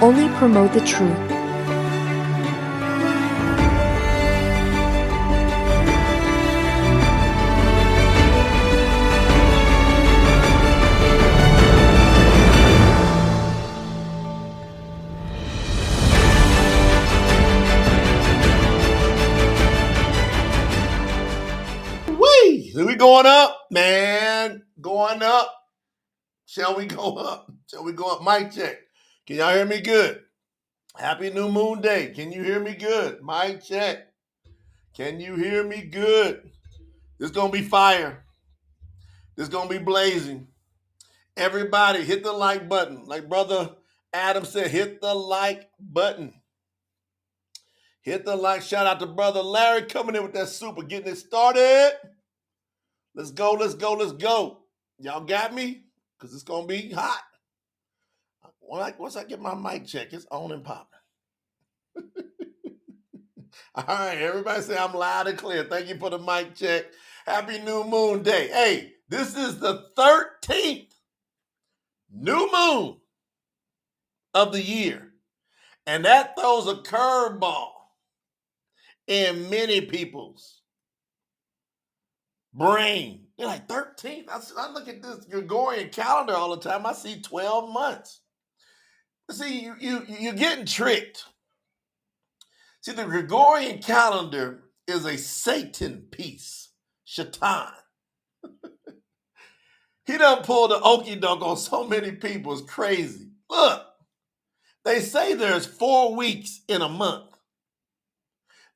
only promote the truth. We going up, man. Going up. Shall we go up? Shall we go up? Mic check. Can y'all hear me good? Happy New Moon Day. Can you hear me good? Mic check. Can you hear me good? This is going to be fire. This is going to be blazing. Everybody hit the like button. Like Brother Adam said, hit the like button. Hit the like. Shout out to Brother Larry coming in with that super, getting it started. Let's go, let's go, let's go. Y'all got me? Because it's going to be hot. Once I get my mic check, it's on and popping. All right, everybody say I'm loud and clear. Thank you for the mic check. Happy New Moon Day. Hey, this is the 13th new moon of the year. And that throws a curveball in many people's brain. They're like, 13th? I look at this Gregorian calendar all the time. I see 12 months. See, you're getting tricked. See, the Gregorian calendar is a Satan piece, Shaitan. He done pulled the okie doke on so many people. It's crazy. Look, they say there's 4 weeks in a month.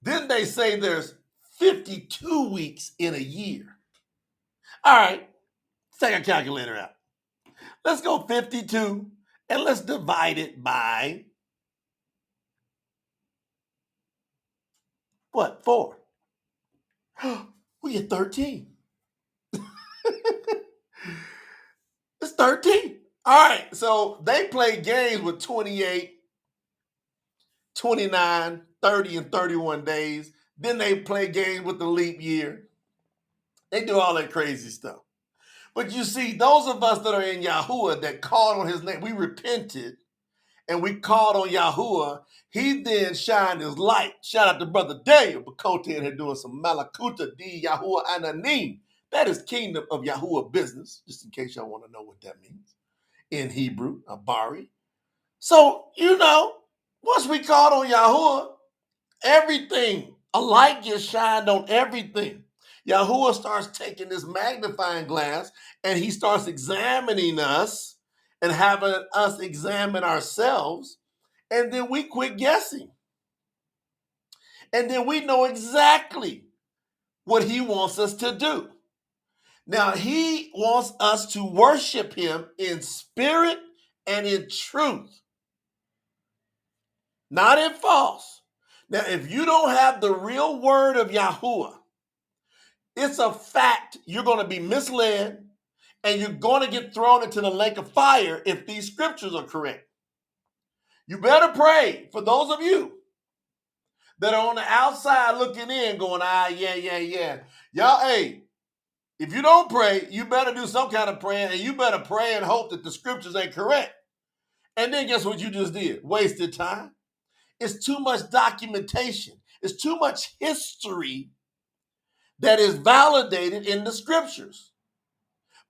Then they say there's 52 weeks in a year. All right, let's take a calculator out. Let's go 52 and let's divide it by what? 4. We get 13. It's 13. All right, so they play games with 28, 29, 30, and 31 days. Then they play games with the leap year. They do all that crazy stuff. But you see, those of us that are in YAHUAH that called on his name, we repented and we called on YAHUAH. He then shined his light. Shout out to Brother Daniel Bakote and here doing some Malakuta di YAHUAH Ananim. That is Kingdom of YAHUAH business, just in case y'all want to know what that means in Hebrew, Abari. So, once we called on YAHUAH, everything, a light gets shined on everything. YAHUAH starts taking this magnifying glass and he starts examining us and having us examine ourselves. And then we quit guessing. And then we know exactly what he wants us to do. Now, he wants us to worship him in spirit and in truth, not in false. Now, if you don't have the real word of YAHUAH, it's a fact you're going to be misled and you're going to get thrown into the lake of fire if these scriptures are correct. You better pray for those of you that are on the outside looking in going, yeah. Y'all, hey, if you don't pray, you better do some kind of praying and you better pray and hope that the scriptures ain't correct. And then guess what you just did? Wasted time. It's too much documentation. It's too much history that is validated in the scriptures.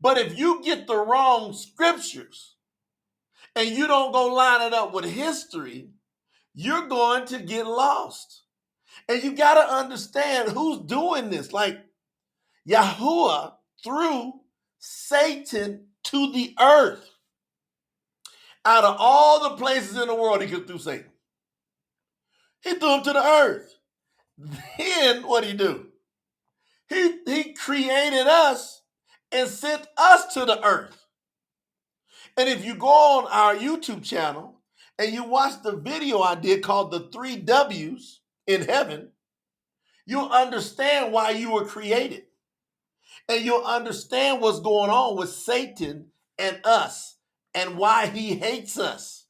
But if you get the wrong scriptures and you don't go line it up with history, you're going to get lost. And you got to understand who's doing this. Like YAHUAH threw Satan to the earth. Out of all the places in the world he could throw Satan, he threw him to the earth. Then what did he do? He created us and sent us to the earth. And if you go on our YouTube channel and you watch the video I did called The 3 W's in Heaven, you'll understand why you were created. And you'll understand what's going on with Satan and us and why he hates us.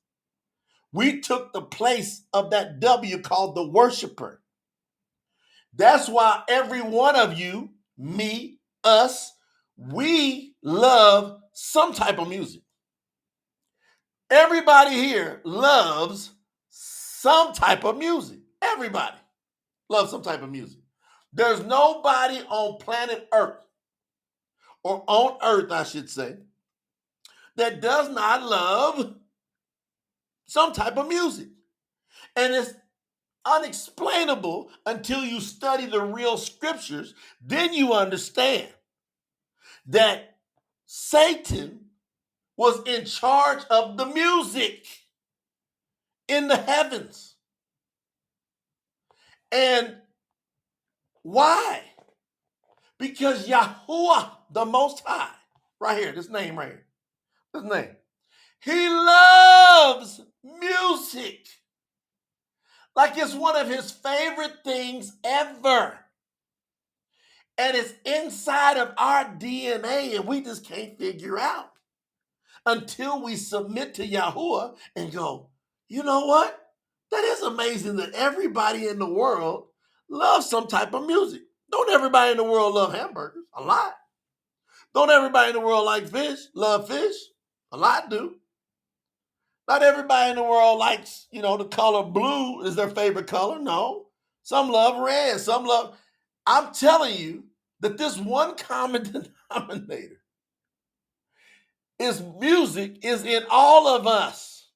We took the place of that W called the worshiper. That's why every one of you, me, us, we love some type of music. Everybody here loves some type of music. Everybody loves some type of music. There's nobody on planet Earth, or on Earth, I should say, that does not love some type of music. And it's unexplainable until you study the real scriptures. Then you understand that Satan was in charge of the music in the heavens. And why? Because YAHUAH, the Most High, right here, this name right here, this name, he loves music like it's one of his favorite things ever. And it's inside of our DNA, and we just can't figure out until we submit to YAHUAH and go, you know what? That is amazing that everybody in the world loves some type of music. Don't everybody in the world love hamburgers? A lot. Don't everybody in the world like fish, love fish? A lot do. Not everybody in the world likes, the color blue is their favorite color. No. Some love red. Some love. I'm telling you that this one common denominator is music is in all of us.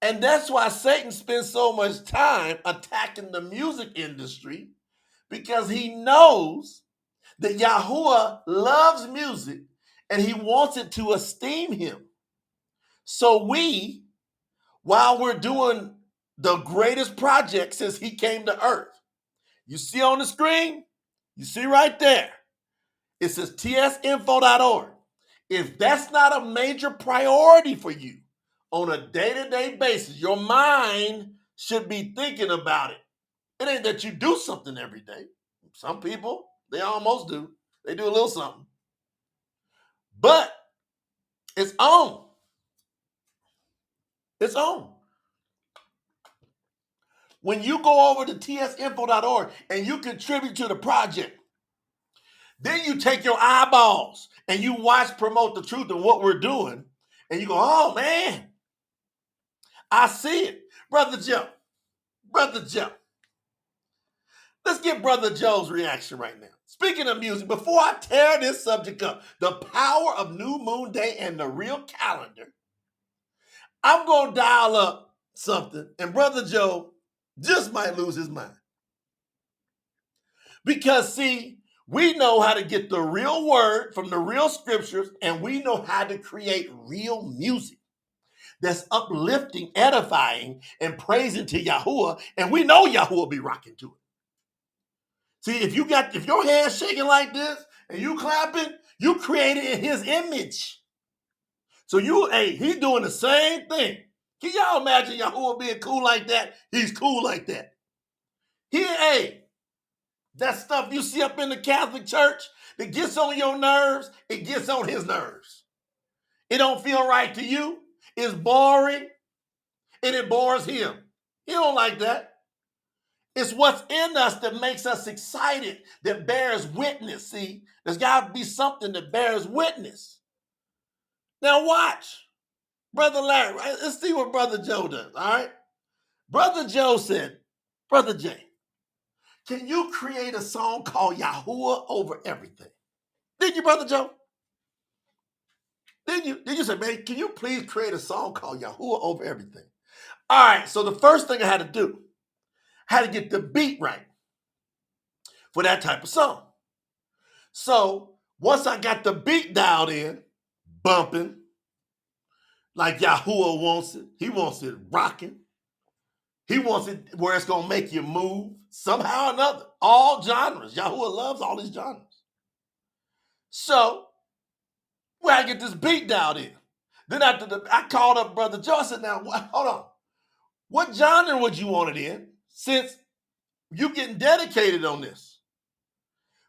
And that's why Satan spends so much time attacking the music industry, because he knows that YAHUAH loves music and he wants it to esteem him. So we, while we're doing the greatest project since he came to earth, you see on the screen, you see right there, it says tsinfo.org. If that's not a major priority for you on a day-to-day basis, your mind should be thinking about it. It ain't that you do something every day. Some people, they almost do. They do a little something. But it's on. It's on. When you go over to tsinfo.org and you contribute to the project, then you take your eyeballs and you watch Promote the Truth and what we're doing, and you go, oh man, I see it. Brother Joe, let's get Brother Joe's reaction right now. Speaking of music, before I tear this subject up, the power of New Moon Day and the real calendar, I'm going to dial up something, and Brother Joe just might lose his mind. Because, see, we know how to get the real word from the real scriptures, and we know how to create real music that's uplifting, edifying, and praising to YAHUAH, and we know YAHUAH will be rocking to it. See, if your hands shaking like this and you clapping, you created in his image. So he's doing the same thing. Can y'all imagine YAHUAH being cool like that? He's cool like that. That stuff you see up in the Catholic Church that gets on your nerves, it gets on his nerves. It don't feel right to you. It's boring, and it bores him. He don't like that. It's what's in us that makes us excited, that bears witness. See, there's got to be something that bears witness. Now watch. Brother Larry, right? Let's see what Brother Joe does, all right? Brother Joe said, Brother Jay, can you create a song called YAHUAH Over Everything? Did you, Brother Joe? Did you say, man, can you please create a song called YAHUAH Over Everything? All right, so the first thing I had to do, I had to get the beat right for that type of song. So once I got the beat dialed in, bumping, like YAHUAH wants it, he wants it rocking. He wants it where it's going to make you move somehow or another. All genres. YAHUAH loves all these genres. So we had to get this beat dialed in. Then I called up Brother Joe. I said, now, hold on. What genre would you want it in since you getting dedicated on this?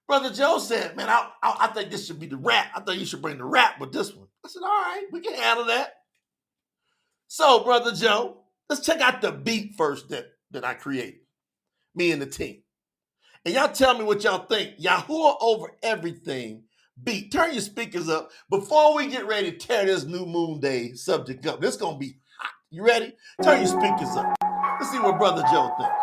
Brother Joe said, man, I think this should be the rap. I think you should bring the rap with this one. I said, all right, we can handle that. So, Brother Joe, let's check out the beat first that I created, me and the team. And y'all tell me what y'all think. YAHUAH Over Everything beat. Turn your speakers up before we get ready to tear this new moon day subject up. This is going to be hot. You ready? Turn your speakers up. Let's see what Brother Joe thinks.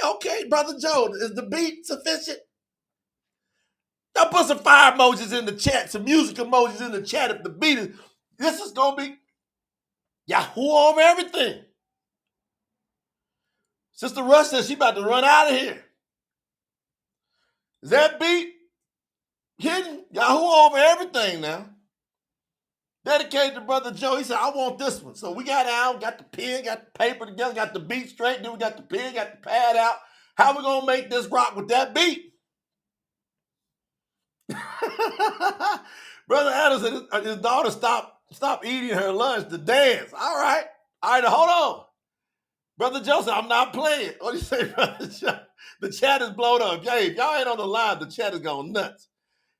Okay, Brother Joe, is the beat sufficient? Y'all put some fire emojis in the chat, some music emojis in the chat if the beat is. This is going to be YAHUAH Over Everything. Sister Rush says she about to run out of here. Is that beat hitting? YAHUAH Over Everything now. Dedicated to Brother Joe. He said, I want this one. So we got out, got the pen, got the paper together, got the beat straight, then we got the pen, got the pad out. How we going to make this rock with that beat? Brother Adams said his daughter stopped eating her lunch to dance. All right, hold on. Brother Joseph, I'm not playing. What do you say, Brother Joe? The chat is blown up. Hey, if y'all ain't on the line, the chat is going nuts.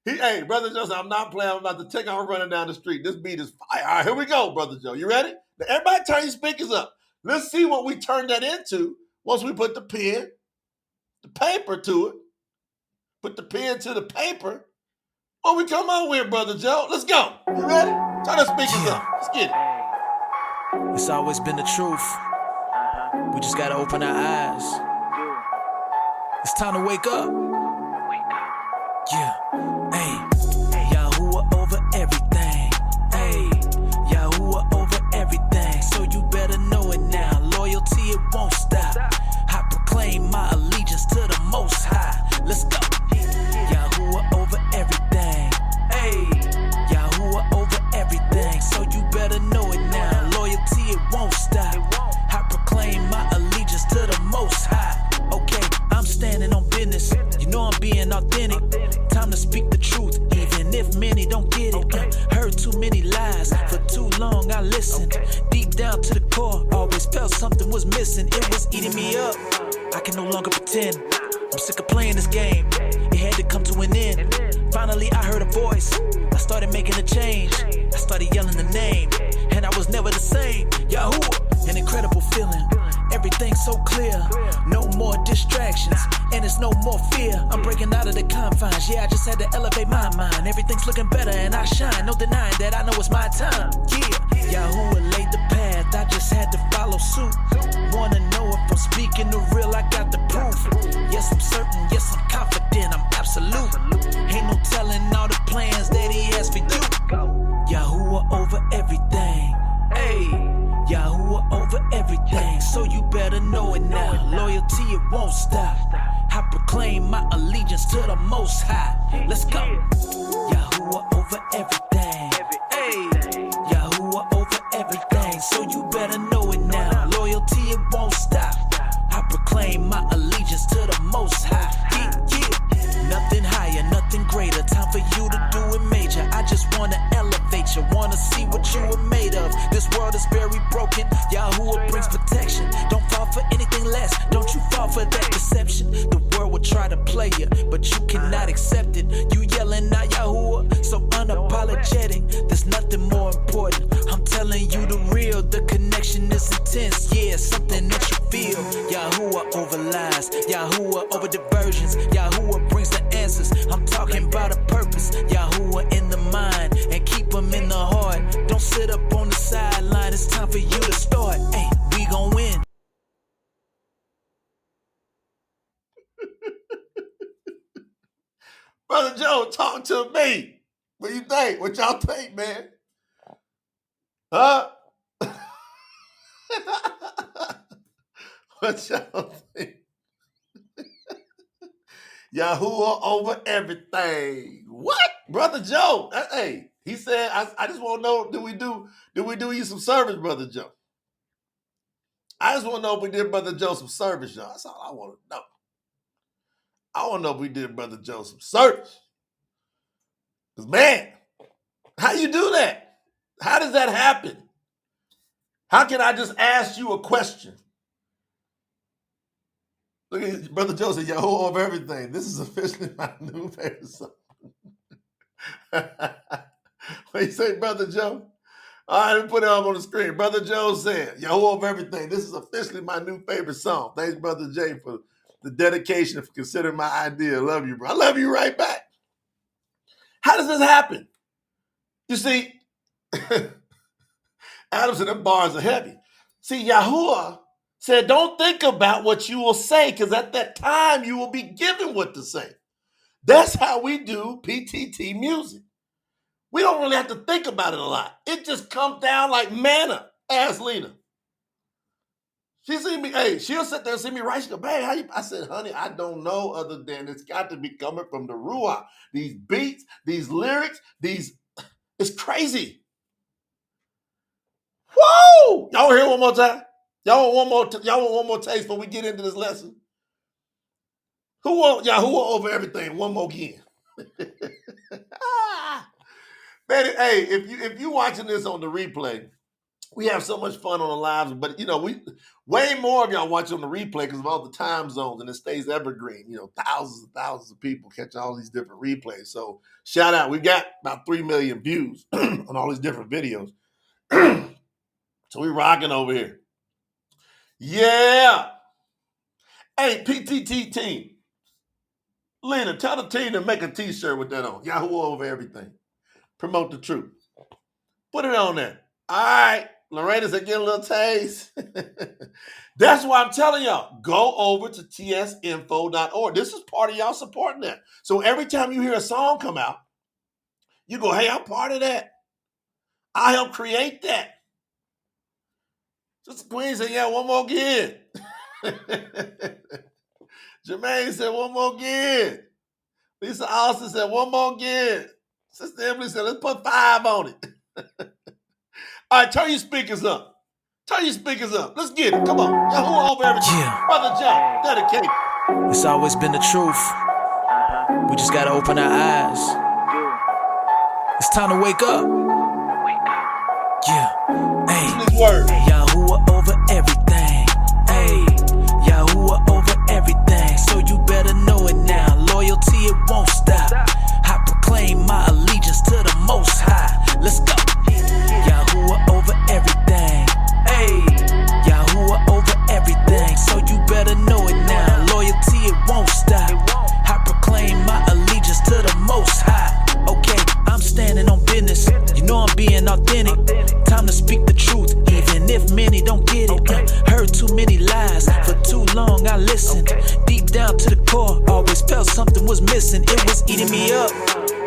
Hey, Brother Joseph, I'm not playing. I'm about to take off running down the street. This beat is fire. All right, here we go, Brother Joe. You ready? Now, everybody turn your speakers up. Let's see what we turn that into once we put the pen, the paper to it. Put the pen to the paper. What we come on with, Brother Joe? Let's go. You ready? Turn the speakers up. Let's get it. It's always been the truth. We just gotta open our eyes. It's time to wake up. Yeah. Hey. YAHUAH over everything. Hey. YAHUAH over everything. So you better know it now. Loyalty, it won't stop. I proclaim my allegiance to the Most High. Let's go. YAHUAH over everything. Hey. YAHUAH over everything. So you better know it now. Loyalty, it won't stop. I proclaim my allegiance to the Most High. Okay, I'm standing on business. You know I'm being authentic. Time to speak the truth, even if many don't get it. Heard too many lies, for too long I listened. Deep down to the core, always felt something was missing. It was eating me up, I can no longer pretend. I'm sick of playing this game, it had to come to an end. Finally I heard a voice, I started making a change. I started yelling the name, and I was never the same. YAHUAH, an incredible feeling. Everything's so clear, no more distractions, and it's no more fear. I'm breaking out of the confines, yeah, I just had to elevate my mind. Everything's looking better and I shine, no denying that I know it's my time. Yeah, YAHUAH laid the path, I just had to follow suit. Wanna know if I'm speaking the real, I got the proof. Yes, I'm certain, yes, I'm confident, I'm absolute. Ain't no telling all the plans that he has for you. YAHUAH over everything. Hey. YAHUAH over everything, so you better know it now. Loyalty, it won't stop. I proclaim my allegiance to the Most High. Let's go. Yahuwah over everything. Hey, Yahuwah over everything. So you better know it now. Loyalty, it won't stop. I proclaim my allegiance to the Most High. Nothing higher, nothing greater. Time for you to do it major. I just wanna elevate you, wanna see what you are made of. This world is very broken. Yahuwah brings protection. Don't fall for anything less. Don't you fall for that deception. The world will try to play you, but you cannot accept it. You yelling out Yahuwah, so unapologetic. There's nothing more important. I'm telling you the real. The connection is intense. Yeah, something that you feel. Yahuwah over lies. Yahuwah over diversions. Yahuwah brings the answers. I'm talking about a purpose. Yahuwah in the mind and keep them in the heart. Don't sit up on the sideline. It's time for you to start. Hey, we gon' win. Brother Joe, talk to me. What you think? What y'all think, man? Huh? What y'all think? Yahuwah over everything. What? Brother Joe. Hey, he said, I just want to know, did we do you some service, Brother Joe? I just want to know if we did Brother Joe some service, y'all. That's all I want to know. I want to know if we did Brother Joe some service. Because, man, how you do that? How does that happen? How can I just ask you a question? Look at Brother Joe said, Yahuwah over everything. This is officially my new favorite song. What you say, Brother Joe? All right, let me put it up on the screen. Brother Joe said, Yahuwah over everything. This is officially my new favorite song. Thanks, Brother Jay, for the dedication for considering my idea. Love you, bro. I love you right back. How does this happen? You see, Adam said, them bars are heavy. See, Yahuwah said, don't think about what you will say, because at that time you will be given what to say. That's how we do PTT music. We don't really have to think about it a lot. It just comes down like manna. Ask Lena. She see me, hey, she'll sit there and see me write. She go, babe, how you? I said, honey, I don't know other than it's got to be coming from the Ruach. These beats, these lyrics, it's crazy. Whoa! Y'all hear it one more time? Y'all want one more taste before we get into this lesson? Who want Yahuwah over everything? One more again. Man, hey, if you watching this on the replay, we have so much fun on the lives, but we way more of y'all watch on the replay because of all the time zones, and it stays evergreen. Thousands and thousands of people catch all these different replays. So shout out. We've got about 3 million views on all these different videos. So we rocking over here. Yeah. Hey, PTT team. Lena, tell the team to make a t-shirt with that on. Yahuwah over everything. Promote the truth. Put it on there. All right. Lorena said, get a little taste. That's why I'm telling y'all, go over to tsinfo.org. This is part of y'all supporting that. So every time you hear a song come out, you go, hey, I'm part of that. I helped create that. Sister Queen said, yeah, one more again. Jermaine said, one more again. Lisa Austin said, one more again. Sister Emily said, let's put 5 on it. All right, turn your speakers up. Turn your speakers up. Let's get it. Come on. Yahuwah over everything. Yeah. Brother Joe, dedicate. It's always been the truth. We just gotta open our eyes. It's time to wake up. Yeah. Hey. Yahuwah over everything. Hey. Yahuwah over everything. So you better know it now. Loyalty, it won't stop. I proclaim my allegiance to the Most High. Let's go. Yahuwah over everything. Hey. Yahuwah over everything. So you better know it now. Loyalty, it won't stop. I proclaim my allegiance to the Most High. Okay, I'm standing on business. You know I'm being authentic. Time to speak the truth, even if many don't get it. Heard too many lies, for too long I listened. Deep down to the core, always felt something was missing. It was eating me up,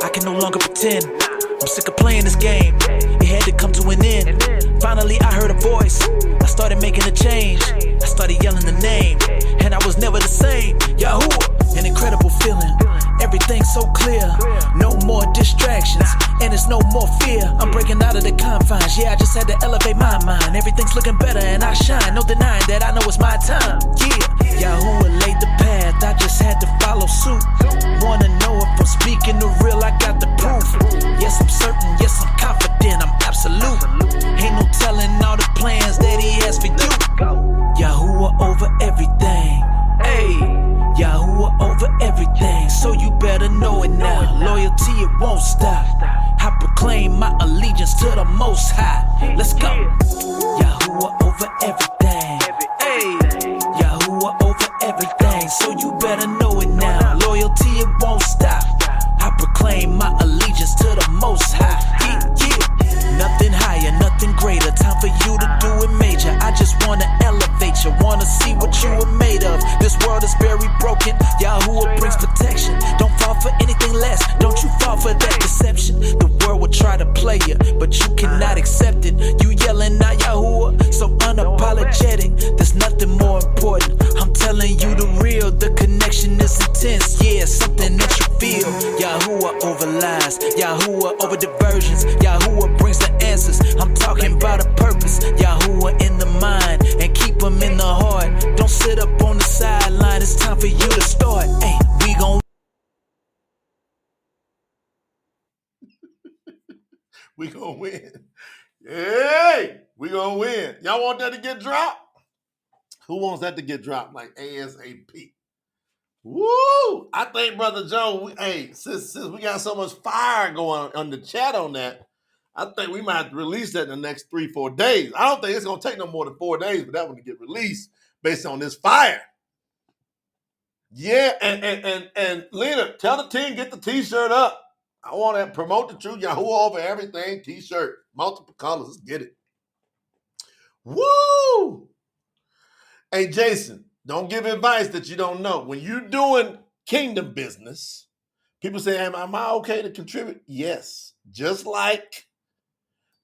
I can no longer pretend. I'm sick of playing this game, it had to come to an end. Finally, I heard a voice. I started making a change. I started yelling the name, and I was never the same. Yahuwah, an incredible feeling. Everything's so clear. No more distractions, and it's no more fear. I'm breaking out of the confines. Yeah, I just had to elevate my mind. Everything's looking better, and I shine. No denying that I know it's my time. Yeah, Yahuwah laid the path. I just had to follow suit. Wanna know if I'm speaking the real? I got the proof. Yes, I'm certain. Yes, I'm confident. I'm absolute. Ain't no telling all the plans that he has for you. Yahuwah over everything. Hey, Yahuwah over everything. So you better know it now. Loyalty, it won't stop. I proclaim my allegiance to the Most High. Let's go. Yahuwah over everything. Hey, Yahuwah over everything. So you better know it now. Loyalty, it won't stop. I proclaim my allegiance to the Most High. Nothing higher, nothing greater. Time for you to do it major. I just wanna elevate you, wanna see what you were made of. This world is very broken. Yahuwah brings protection. Don't fall for anything less. Don't you fall for that deception. The world will try to play you, but you cannot accept it. You yelling out Yahuwah, so unapologetic. There's nothing more important. I'm telling you the real. The connection is intense. Yeah, something that you feel. Yahuwah over lies. Yahuwah over diversions. Yahuwah brings the answers. I'm talking about a purpose. Yahuwah in the mind and keep them in the heart. Don't sit up on the sideline. It's time for you to start. Hey, we gon' win. Hey, we gonna win. Y'all want that to get dropped? Who wants that to get dropped like ASAP? Woo! I think, Brother Joe, since we got so much fire going on the chat on that, I think we might have to release that in the next 3-4 days. I don't think it's going to take no more than 4 days for that one to get released based on this fire. Yeah, and Lena, tell the team, get the T-shirt up. I want to promote the truth. YAHUAH Over Everything T-shirt. Multiple colors. Let's get it. Woo! Hey, Jason, don't give advice that you don't know. When you're doing kingdom business, people say, am I okay to contribute? Yes. Just like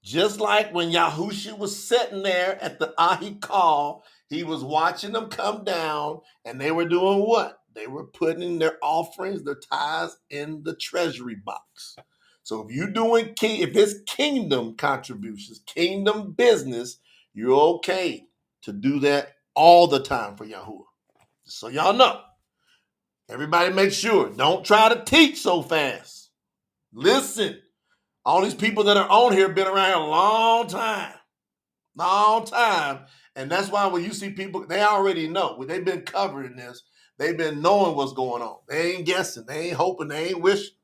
when Yahushua was sitting there at the Yihazqal, he was watching them come down, and they were doing what? They were putting their offerings, their tithes in the treasury box. So if you're doing if it's kingdom contributions, kingdom business, you're okay to do that all the time for Yahuwah. So y'all know. Everybody make sure. Don't try to teach so fast. Listen. All these people that are on here been around here a long time. Long time. And that's why when you see people, they already know. When they've been covering this, they've been knowing what's going on. They ain't guessing. They ain't hoping. They ain't wishing.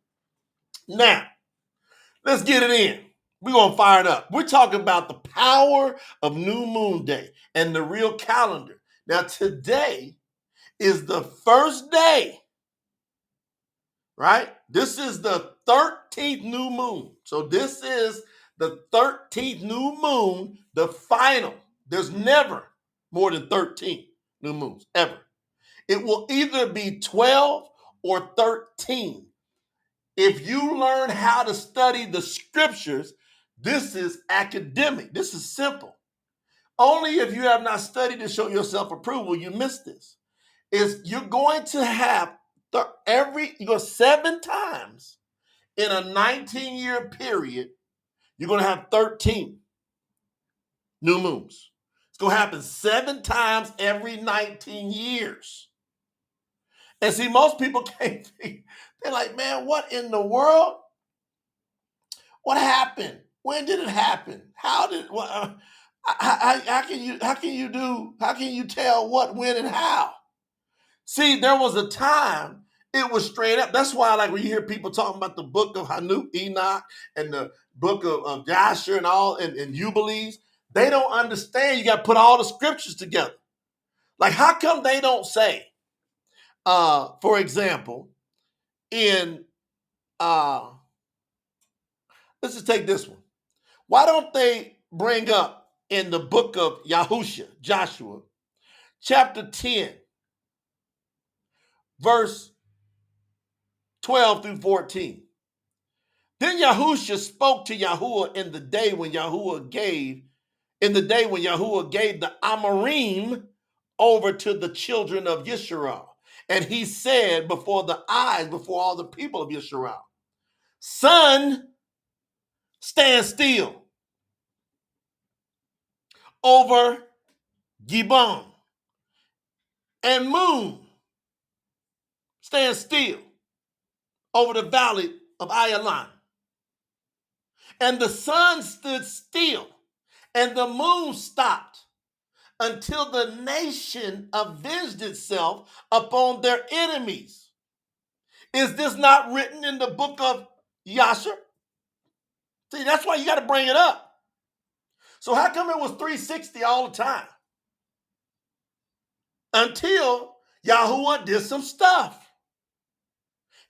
Now, let's get it in. We're going to fire it up. We're talking about the power of New Moon Day and the real calendar. Now, today is the first day, right? This is the 13th new moon. So this is the 13th new moon, the final. There's never more than 13 new moons, ever. It will either be 12 or 13. If you learn how to study the scriptures, this is academic. This is simple. Only if you have not studied to show yourself approval, you miss this. You're going to have 7 times in a 19-year period, you're going to have 13 new moons. It's going to happen 7 times every 19 years. And see, most people can't think. They're like, man, what in the world? What happened? When did it happen? How can you tell what, when, and how? See, there was a time it was straight up. That's why, like, when you hear people talking about the book of Enoch and the book of Joshua and all and Jubilees, they don't understand. You got to put all the scriptures together. Like, how come they don't say, for example, in let's just take this one. Why don't they bring up in the book of Joshua, chapter 10, verse 12 through 14. Then Yahushua spoke to Yahuwah in the day when Yahuwah gave in the day when YAHUAH gave the Amorim over to the children of Yisrael. And he said before all the people of Yisrael, sun, stand still over Gibon, and moon, stand still over the valley of Ayalan. And the sun stood still, and the moon stopped, until the nation avenged itself upon their enemies. Is this not written in the book of Yasher? See, that's why you got to bring it up. So how come it was 360 all the time? Until YAHUAH did some stuff.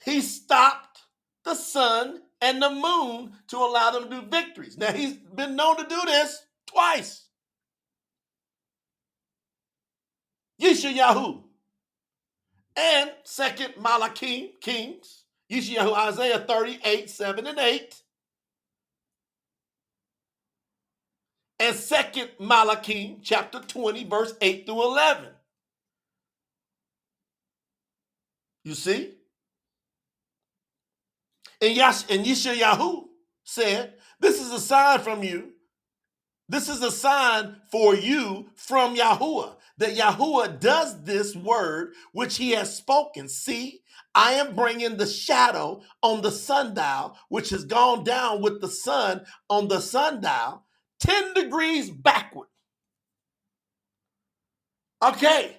He stopped the sun and the moon to allow them to do victories. Now, he's been known to do this twice. Yeshayahu and 2nd Malachi Kings, Yeshayahu, Isaiah 38, 7 and 8, and 2nd Malachi chapter 20, verse 8 through 11. You see? And Yeshayahu said, this is a sign from you. This is a sign for you from YAHUAH, that YAHUAH does this word which he has spoken. See, I am bringing the shadow on the sundial, which has gone down with the sun on the sundial, 10 degrees backward. Okay,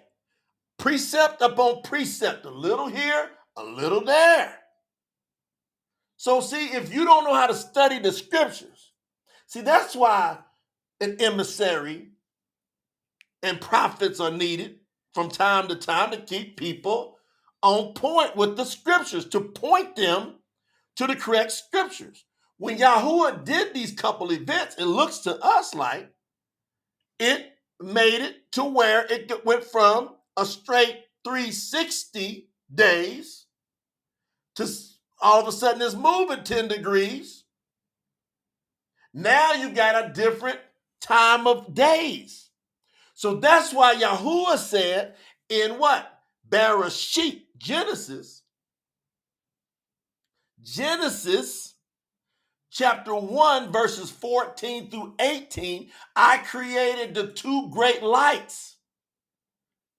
precept upon precept, a little here, a little there. So see, if you don't know how to study the scriptures, see, that's why an emissary and prophets are needed from time to time to keep people on point with the scriptures, to point them to the correct scriptures. When YAHUAH did these couple events, it looks to us like it made it to where it went from a straight 360 days to all of a sudden it's moving 10 degrees. Now you got a different time of days. So that's why YAHUAH said in what? Bereshit, Genesis chapter 1, verses 14 through 18, I created the two great lights.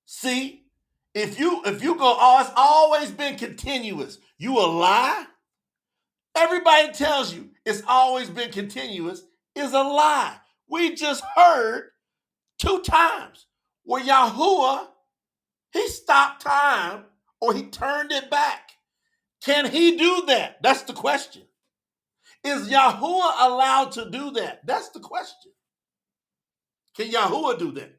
See, if you go, oh, it's always been continuous, you a lie. Everybody tells you it's always been continuous is a lie. We just heard 2 times where YAHUAH, he stopped time or he turned it back. Can he do that? That's the question. Is YAHUAH allowed to do that? That's the question. Can YAHUAH do that?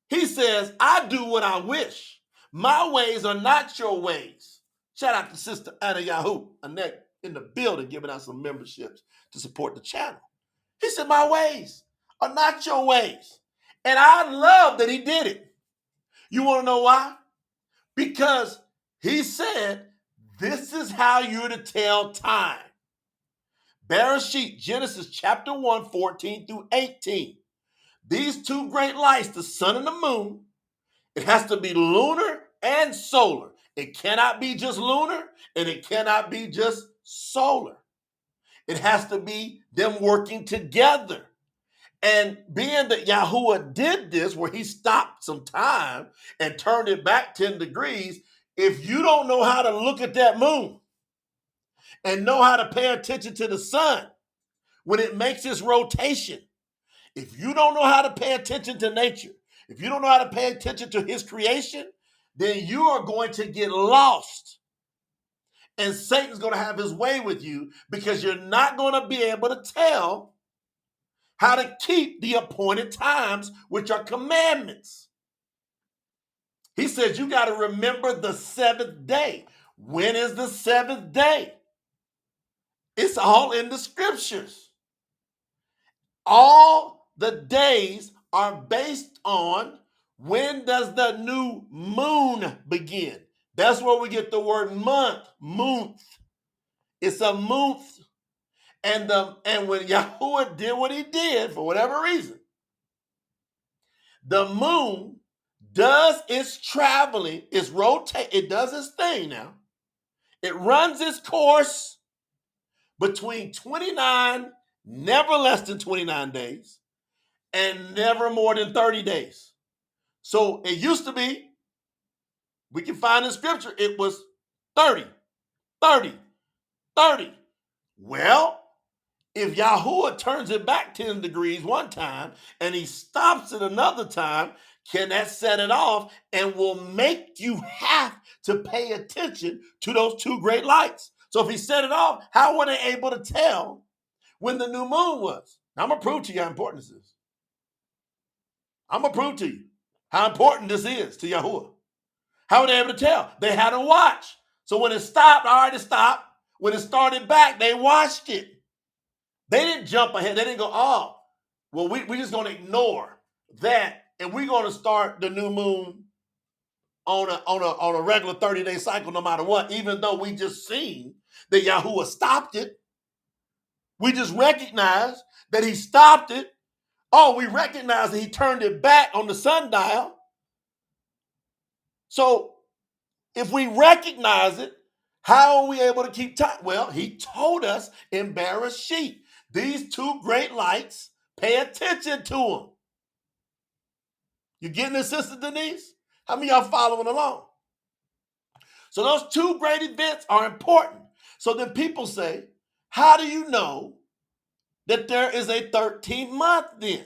He says, I do what I wish. My ways are not your ways. Shout out to Sister Anna Yahu, Annette, in the building, giving out some memberships to support the channel. He said, my ways are not your ways. And I love that he did it. You want to know why? Because he said, this is how you're to tell time. Bereshit, Genesis chapter 1, 14 through 18. These two great lights, the sun and the moon, it has to be lunar and solar. It cannot be just lunar and it cannot be just solar. It has to be them working together. And being that YAHUAH did this, where he stopped some time and turned it back 10 degrees, if you don't know how to look at that moon and know how to pay attention to the sun when it makes its rotation, if you don't know how to pay attention to nature, if you don't know how to pay attention to his creation, then you are going to get lost. And Satan's going to have his way with you because you're not going to be able to tell how to keep the appointed times, which are commandments. He says you got to remember the 7th day. When is the 7th day? It's all in the scriptures. All the days are based on when does the new moon begin. That's where we get the word month. It's a month. And when Yahuwah did what he did, for whatever reason, the moon does its traveling, it does its thing now. It runs its course between 29, never less than 29 days, and never more than 30 days. So it used to be, we can find in scripture, it was 30, 30, 30. Well, if Yahuwah turns it back 10 degrees one time and he stops it another time, can that set it off and will make you have to pay attention to those two great lights? So if he set it off, how were they able to tell when the new moon was? Now, I'm going to prove to you how important this is. I'm going to prove to you how important this is to Yahuwah. How were they able to tell? They had a watch. So when it stopped, all right, it stopped. When it started back, they watched it. They didn't jump ahead. They didn't go, oh, well, we're just going to ignore that, and we're going to start the new moon on a regular 30-day cycle no matter what, even though we just seen that Yahuwah stopped it. We just recognize that he stopped it. Oh, we recognize that he turned it back on the sundial. So if we recognize it, how are we able to keep time? Well, he told us in Bereshit, these two great lights, pay attention to them. You getting this, Sister Denise? How many of y'all following along? So those two great events are important. So then people say, how do you know that there is a 13th month then?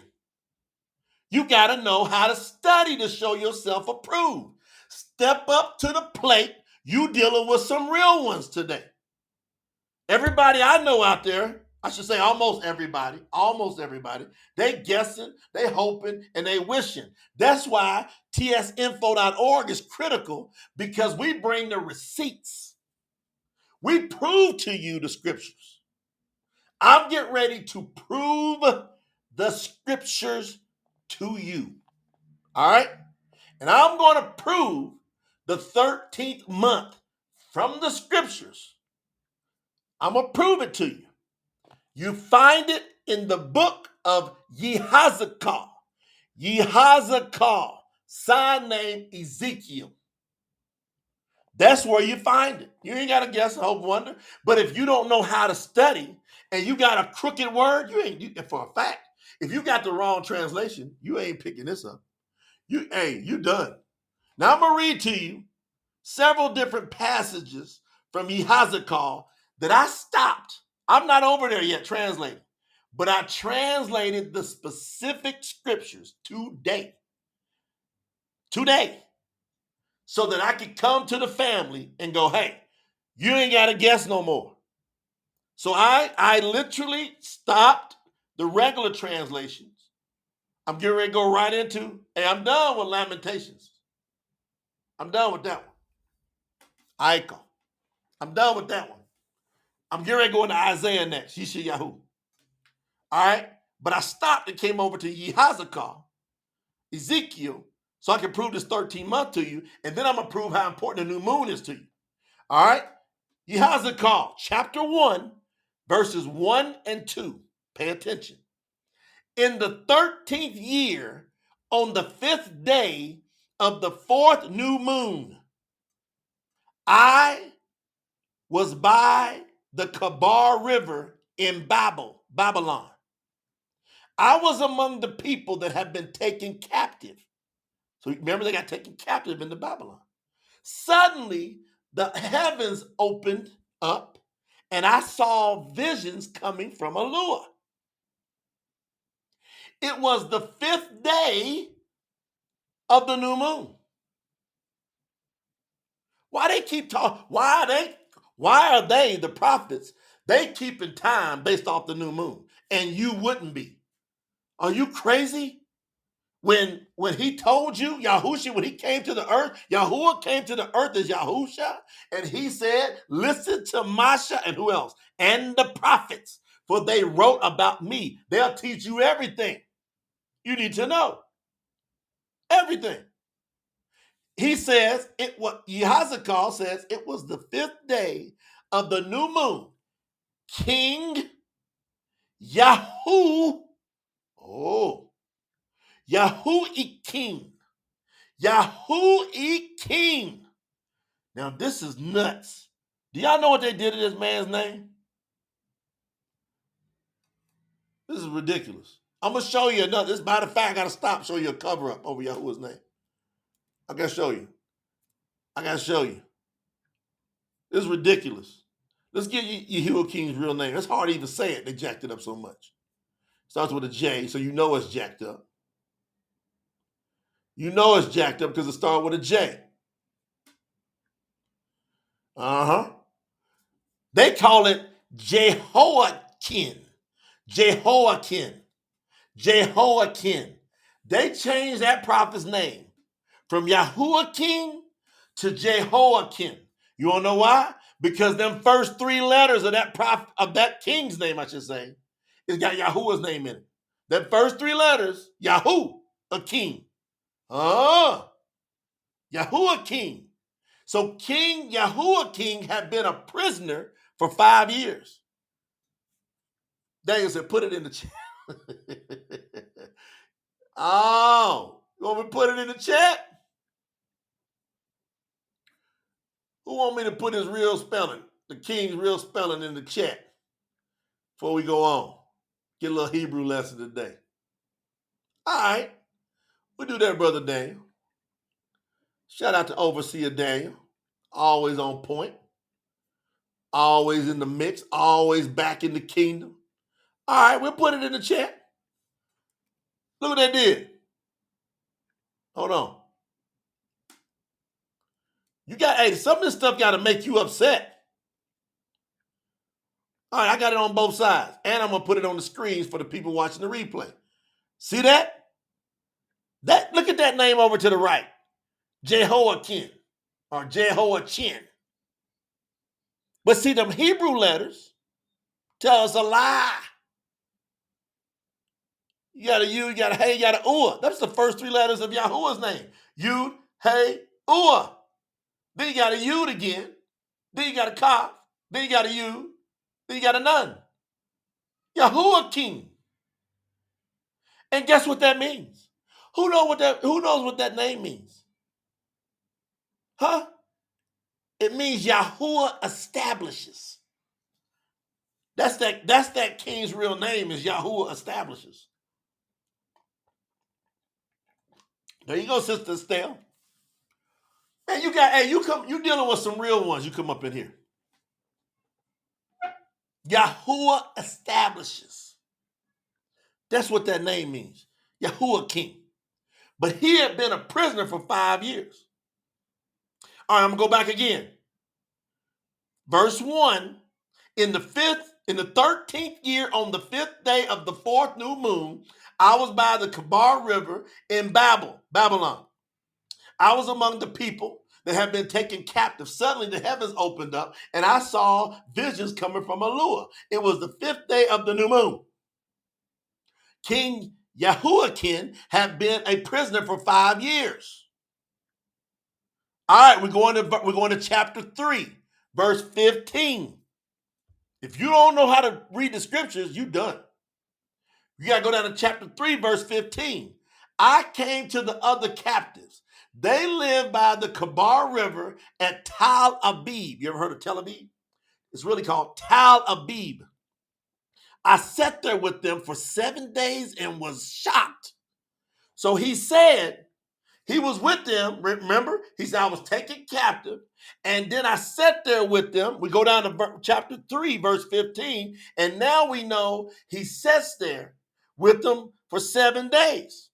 You got to know how to study to show yourself approved. Step up to the plate. You dealing with some real ones today. Everybody I know out there, I should say almost everybody, they guessing, they hoping, and they wishing. That's why tsinfo.org is critical, because we bring the receipts. We prove to you the scriptures. I'm getting ready to prove the scriptures to you. All right? And I'm going to prove the 13th month from the scriptures. I'm going to prove it to you. You find it in the book of Yihazqal. Yihazqal, sign named Ezekiel. That's where you find it. You ain't got to guess, hope, wonder. But if you don't know how to study and you got a crooked word, for a fact, if you got the wrong translation, you ain't picking this up. You done. Now I'm going to read to you several different passages from Yihazqal that I stopped. I'm not over there yet translating, but I translated the specific scriptures today, so that I could come to the family and go, hey, you ain't got to guess no more. So I literally stopped the regular translations. I'm getting ready to go right into, hey, I'm done with Lamentations. I'm done with that one. Yihazqal. I'm done with that one. I'm getting ready to go into Isaiah next. Yeshayahu. All right? But I stopped and came over to Yihazqal, Ezekiel, so I can prove this 13th month to you, and then I'm going to prove how important the new moon is to you. All right? Yihazqal, chapter 1, verses 1 and 2. Pay attention. In the 13th year, on the 5th day of the 4th new moon, I was by the Kabar River in Babylon. I was among the people that had been taken captive. So remember, they got taken captive into Babylon. Suddenly, the heavens opened up, and I saw visions coming from Eluah. It was the 5th day of the new moon. Why they keep talking? Why are they, the prophets, they keeping time based off the new moon, and you wouldn't be? Are you crazy? When he told you, Yahusha, when he came to the earth, Yahuwah came to the earth as Yahusha, and he said, listen to Masha and who else? And the prophets, for they wrote about me. They'll teach you everything you need to know. Everything. He says, Yihazqal says, it was the 5th day of the new moon. King YAHUAH. Oh, YAHUAH. YAHUAH. Now this is nuts. Do y'all know what they did to this man's name? This is ridiculous. I'm going to show you another. As a matter of fact, I got to stop, show you a cover up over Yahuwah's name. I got to show you. This is ridiculous. Let's get Yahuwah King's real name. It's hard to even say it. They jacked it up so much. Starts with a J, so you know it's jacked up. You know it's jacked up because it started with a J. They call it Jehoiakim. Jehoiakim. They changed that prophet's name from Yahuwah King to Jehoiakim. You want to know why? Because them first three letters of that prophet, of that king's name, I should say, it's got Yahuwah's name in it. That first three letters, Yahuwah King. Yahuwah King. So King Yahuwah King had been a prisoner for 5 years. Daniel said, put it in the chat. Oh, you want me to put it in the chat? Who want me to put his real spelling, the king's real spelling, in the chat before we go on? Get a little Hebrew lesson today. All right. We'll do that, Brother Daniel. Shout out to Overseer Daniel. Always on point. Always in the mix. Always back in the kingdom. All right, we'll put it in the chat. Look what they did. Hold on. Some of this stuff got to make you upset. All right, I got it on both sides. And I'm going to put it on the screens for the people watching the replay. See that? Look at that name over to the right. Jehoiakim or Jehoiachin. But see, them Hebrew letters tell us a lie. You got a U, you got a hey, you got a uah. That's the first three letters of Yahuwah's name. Yud, hey, uah. Then you got a Yud again. Then you got a Kaf. Then you got a Yud. Then you got a Nun. Yahuwah King. And guess what that means? Who knows what that name means? Huh? It means Yahuwah establishes. That's that king's real name, is Yahuwah establishes. There you go, Sister Estelle. Man, you dealing with some real ones. You come up in here. Yahuwah establishes. That's what that name means. Yahuwah King. But he had been a prisoner for 5 years. All right, I'm going to go back again. Verse 1, in the 13th year, on the 5th day of the 4th new moon, I was by the Kabar River in Babylon. I was among the people that had been taken captive. Suddenly the heavens opened up, and I saw visions coming from Eluah. It was the 5th day of the new moon. King Yahuwah had been a prisoner for 5 years. All right, we're going to chapter 3, verse 15. If you don't know how to read the scriptures, you done. You got to go down to chapter 3, verse 15. I came to the other captives. They lived by the Kabar River at Tal Abib. You ever heard of Tel Aviv? It's really called Tal Abib. I sat there with them for 7 days and was shocked. So he said, he was with them, remember? He said, I was taken captive, and then I sat there with them. We go down to chapter 3, verse 15, and now we know he sits there with them for 7 days.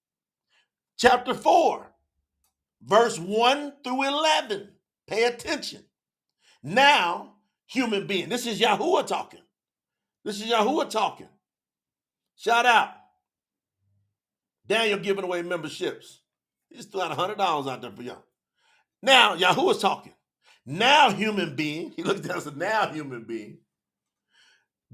Chapter 4, verse 1 through 11. Pay attention. Now, human being. This is Yahuwah talking. Shout out. Daniel giving away memberships. He just threw out $100 out there for y'all. Now, Yahuwah's talking. Now, human being. He looked at us and now, human being.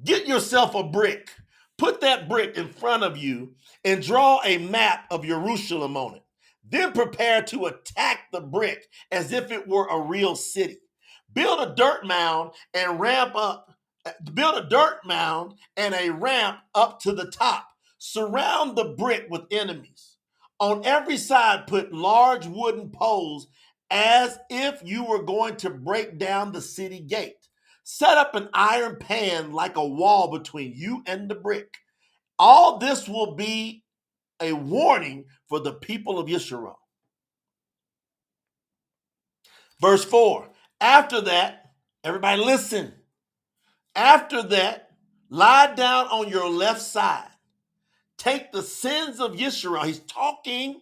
Get yourself a brick. Put that brick in front of you and draw a map of Jerusalem on it. Then prepare to attack the brick as if it were a real city. Build a dirt mound and ramp up Build a dirt mound and a ramp up to the top. Surround the brick with enemies. On every side, put large wooden poles as if you were going to break down the city gate. Set up an iron pan like a wall between you and the brick. All this will be a warning for the people of Yisrael. Verse 4. After that, everybody listen. After that, lie down on your left side. Take the sins of Yisrael. He's talking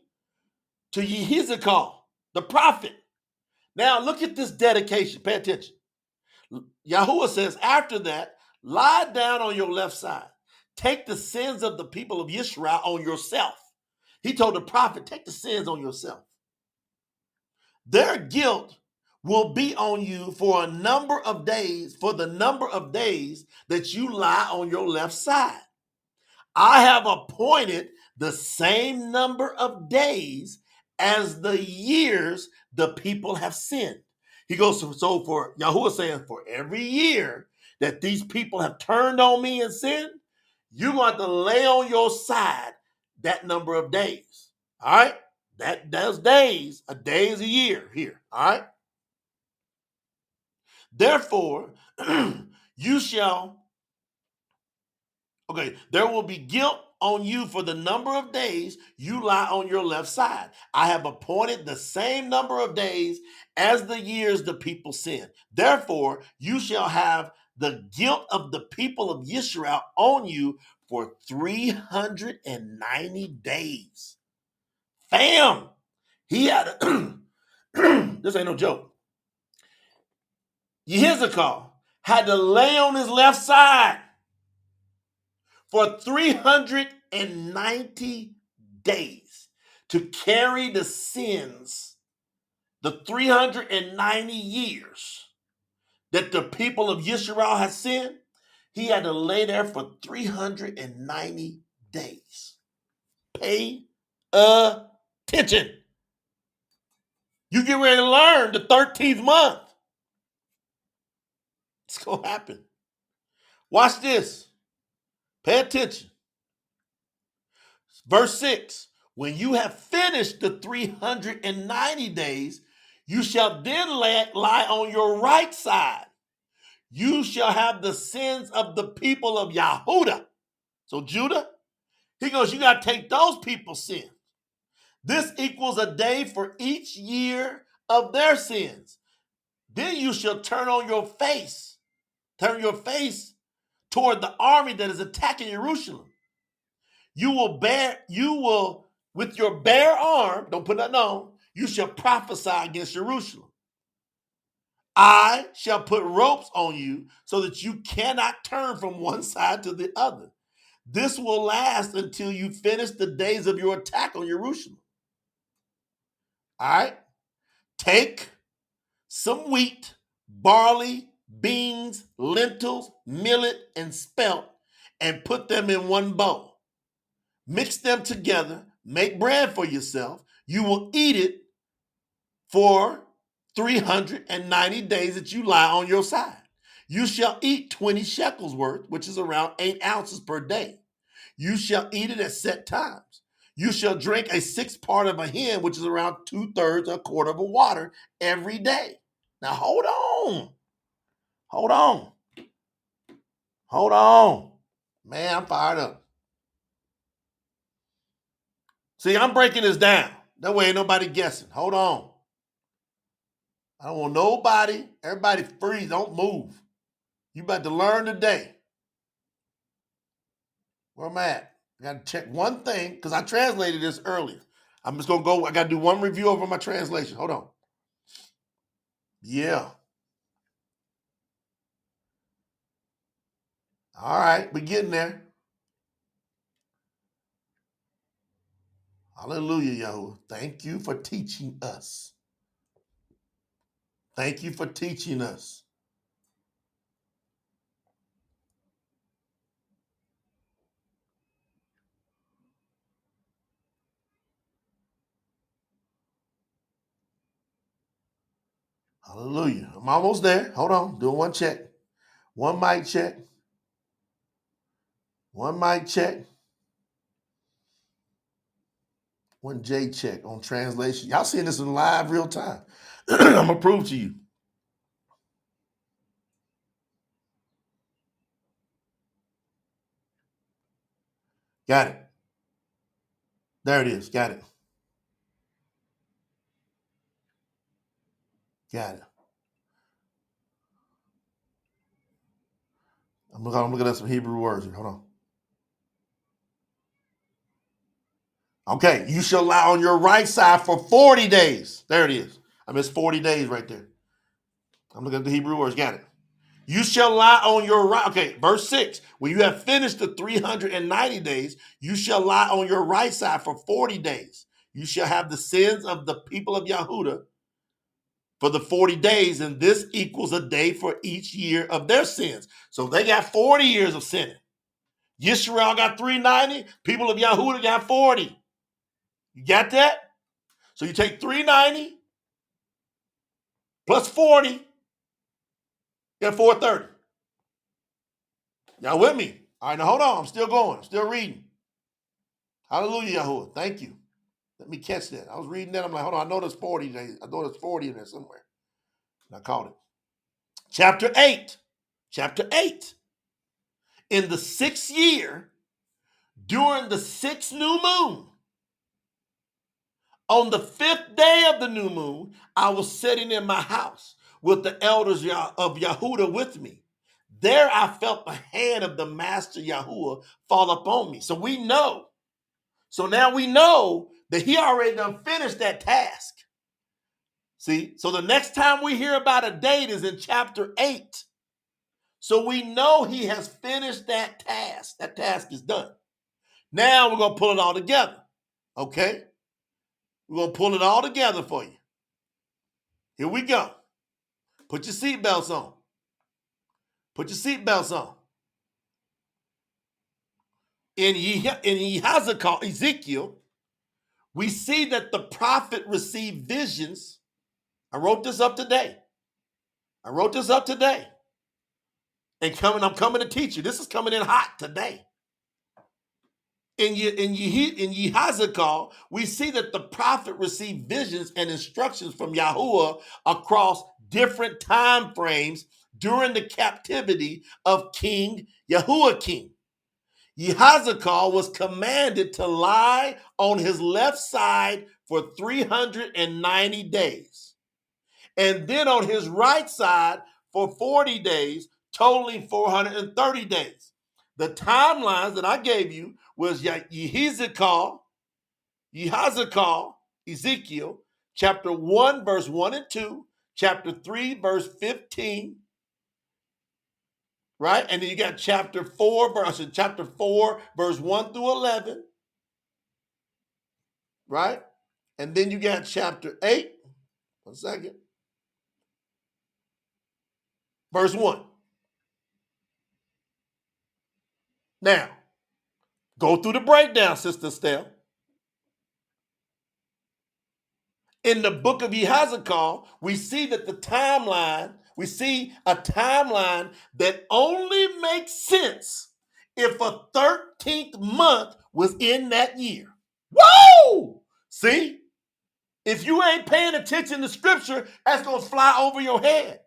to Yihazqal, the prophet. Now look at this dedication. Pay attention. YAHUAH says, after that, lie down on your left side. Take the sins of the people of Yisrael on yourself. He told the prophet, take the sins on yourself. Their guilt will be on you for the number of days that you lie on your left side. I have appointed the same number of days as the years the people have sinned. He goes, so for YAHUAH saying, for every year that these people have turned on me and sinned, you're going to lay on your side that number of days. All right? That's days. A day is a year here. All right? Therefore, you shall, there will be guilt on you for the number of days you lie on your left side. I have appointed the same number of days as the years the people sin. Therefore, you shall have the guilt of the people of Israel on you for 390 days. Fam, he had this ain't no joke. Yihazqal had to lay on his left side for 390 days to carry the sins, the 390 years that the people of Yisrael had sinned. He had to lay there for 390 days. Pay attention. You get ready to learn the 13th month. It's going to happen. Watch this. Pay attention. Verse 6. When you have finished the 390 days, you shall then lie on your right side. You shall have the sins of the people of Yahudah. So Judah, he goes, you got to take those people's sins. This equals a day for each year of their sins. Then you shall turn your face toward the army that is attacking Jerusalem. You will, with your bare arm, don't put nothing on, you shall prophesy against Jerusalem. I shall put ropes on you so that you cannot turn from one side to the other. This will last until you finish the days of your attack on Jerusalem. All right? Take some wheat, barley, beans, lentils, millet, and spelt, and put them in one bowl. Mix them together, make bread for yourself. You will eat it for 390 days that you lie on your side. You shall eat 20 shekels worth, which is around 8 ounces per day. You shall eat it at set times. You shall drink a 6th part of a hin, which is around 2/3 or a quarter of a water every day. Now hold on. Man, I'm fired up. See, I'm breaking this down. That way ain't nobody guessing. Hold on. I don't want nobody, everybody freeze, don't move. You about to learn today. Where am I at? I got to check one thing because I translated this earlier. I'm just going to go, I got to do one review over my translation. Hold on. Yeah. All right, we're getting there. Hallelujah, Yahuwah. Thank you for teaching us. Thank you for teaching us. Hallelujah. I'm almost there. Hold on. Doing one check. One mic check. One mic check. One J check on translation. Y'all seeing this in live real time. I'm going to prove to you. Got it. There it is. Got it. Got it. I'm looking at some Hebrew words here. Hold on. Okay, you shall lie on your right side for 40 days. There it is. I missed 40 days right there. I'm looking at the Hebrew words. Got it. You shall lie on your right. Okay, verse 6. When you have finished the 390 days, you shall lie on your right side for 40 days. You shall have the sins of the people of Yahudah for the 40 days, and this equals a day for each year of their sins. So they got 40 years of sinning. Yisrael got 390. People of Yahudah got 40. You got that? So you take 390 plus 40, you got 430. Y'all with me? All right, now hold on. I'm still going. I'm still reading. Hallelujah, Yahuwah. Thank you. Let me catch that. I was reading that. I'm like, hold on. I know there's 40 days. I know there's 40 in there somewhere. And I caught it. Chapter 8. Chapter 8. In the 6th year, during the 6th new moon, on the 5th day of the new moon, I was sitting in my house with the elders of Yahudah with me. There I felt the hand of the master Yahuwah fall upon me. So we know. So now we know that he already done finished that task. See? So the next time we hear about a date is in chapter 8. So we know he has finished that task. That task is done. Now we're going to pull it all together. Okay? We're going to pull it all together for you. Here we go. Put your seatbelts on. Put your seatbelts on. In Yihazqal, Ezekiel, we see that the prophet received visions. I wrote this up today. And I'm coming to teach you. This is coming in hot today. In Yihazqal, we see that the prophet received visions and instructions from Yahuwah across different time frames during the captivity of King Yahuwah. Yihazqal was commanded to lie on his left side for 390 days, and then on his right side for 40 days, totaling 430 days. The timelines that I gave you was Yihazqal, Ezekiel, chapter 1, verse 1 and 2, chapter 3, verse 15, right? And then you got chapter 4, verse 1 through 11, right? And then you got chapter 8, verse 1. Now, go through the breakdown, Sister Steph. In the book of Yihazqal, we see a timeline that only makes sense if a 13th month was in that year. Whoa! See? If you ain't paying attention to scripture, that's going to fly over your head.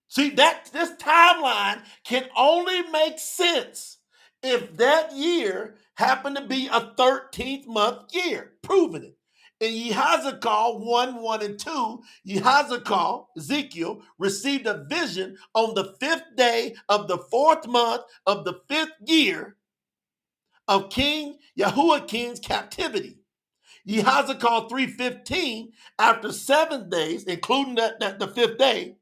See, this timeline can only make sense if that year happened to be a 13th month year. Proving it. In Yihazqal 1, 1, and 2, Yihazqal, Ezekiel, received a vision on the 5th day of the 4th month of the 5th year of King Yahuwah's captivity. Yihazqal 3:15, after 7 days, including the 5th day,